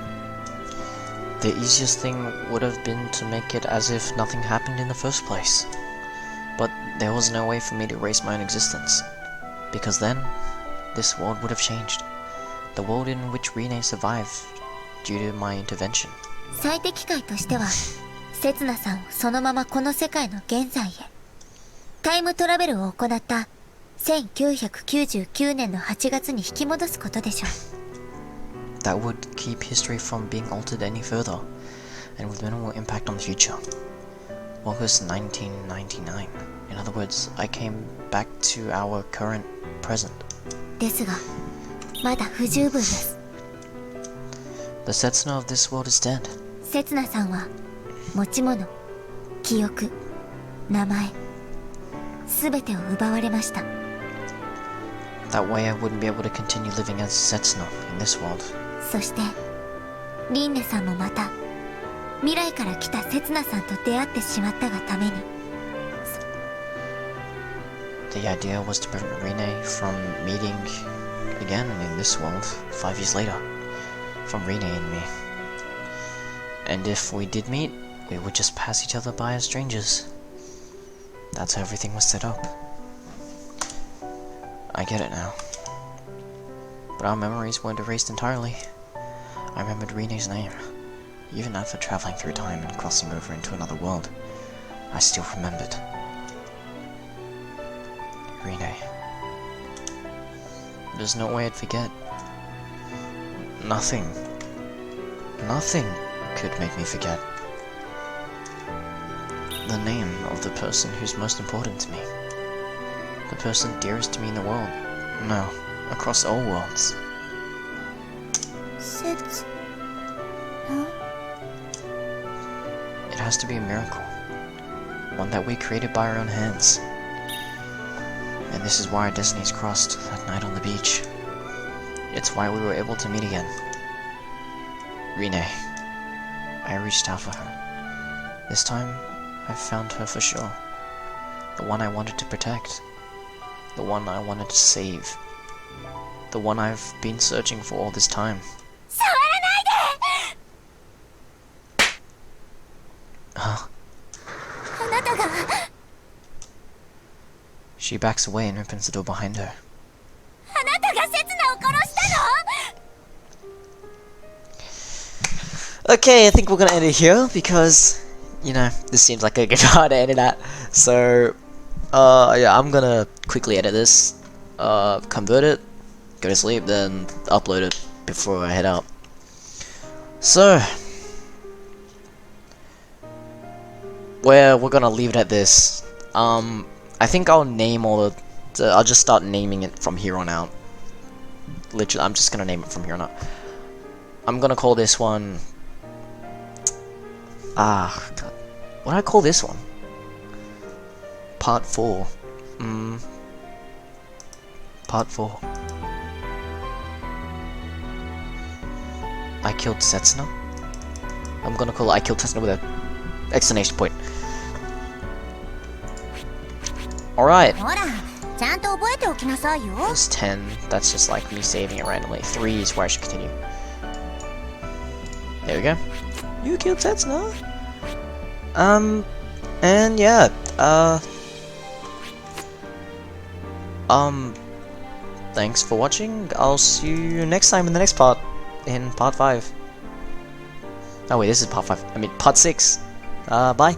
[SPEAKER 1] The easiest thing would have been to make it as if nothing happened in the first place. But there was no way for me to erase my own existence. Because then, this world would have changed. The world in which Rinne survived due to my intervention.
[SPEAKER 2] 最適解としてはセツナさんをそのままこの世界の現在へ、タイムトラベルを行った1999年の8月に引き戻すことでしょう。
[SPEAKER 1] That would keep history from being altered any further, and with minimal impact on the future. August 1999. In other words, I came back to our current present.
[SPEAKER 2] ですがまだ不十分です。
[SPEAKER 1] The Setsuna of this world is dead.
[SPEAKER 2] セツナさんは持ち物、記憶、名前、すべてを奪われました。
[SPEAKER 1] That way I wouldn't be able to continue living as Setsuna in this world.
[SPEAKER 2] そしてリンネさんもまた未来から来たセツナさんと出会ってしまったがために、
[SPEAKER 1] The idea was to prevent Rinne from meeting again in this world 5 years later, from Rinne and me. And if we did meet, we would just pass each other by as strangers. That's how everything was set up. I get it now. But our memories weren't erased entirely. I remembered Rinne's name. Even after traveling through time and crossing over into another world, I still remembered. Rinne. There's no way I'd forget. Nothing could make me forget. The name of the person who's most important to me. The person dearest to me in the world. No, across all worlds.
[SPEAKER 2] セツナ？
[SPEAKER 1] It has to be a miracle. One that we created by our own hands. And this is why our destinies crossed that night on the beach. It's why we were able to meet again. Rinne. I reached out for her. This time, I've found her for sure. The one I wanted to protect. The one I wanted to save. The one I've been searching for all this time.
[SPEAKER 2] 触らないで！
[SPEAKER 1] Huh?
[SPEAKER 2] あなたが
[SPEAKER 1] She backs away and opens the door behind her.
[SPEAKER 2] あなたがセツナを殺したの？
[SPEAKER 1] Okay, I think we're gonna end it here because, you know, this seems like a good part to end it at. So, yeah, I'm gonna quickly edit this, convert it, go to sleep, then upload it before I head out. So, we're gonna leave it at this. I think I'll name all I'll just start naming it from here on out. literally, I'm just gonna name it from here on out. I'm gonna call this one. God. What do I call this one? Part 4. Part 4. I killed Setsuna? I'm gonna call it I killed Setsuna with an exclamation point. Alright.
[SPEAKER 2] ほら、ちゃんと覚えておきなさいよ。
[SPEAKER 1] That's 10. That's just like me saving it randomly. 3 is where I should continue. There we go. You killed Setsuna? And yeah, thanks for watching. I'll see you next time in the next part, in part 5. Oh wait, this is part 5. I mean, part 6. Bye.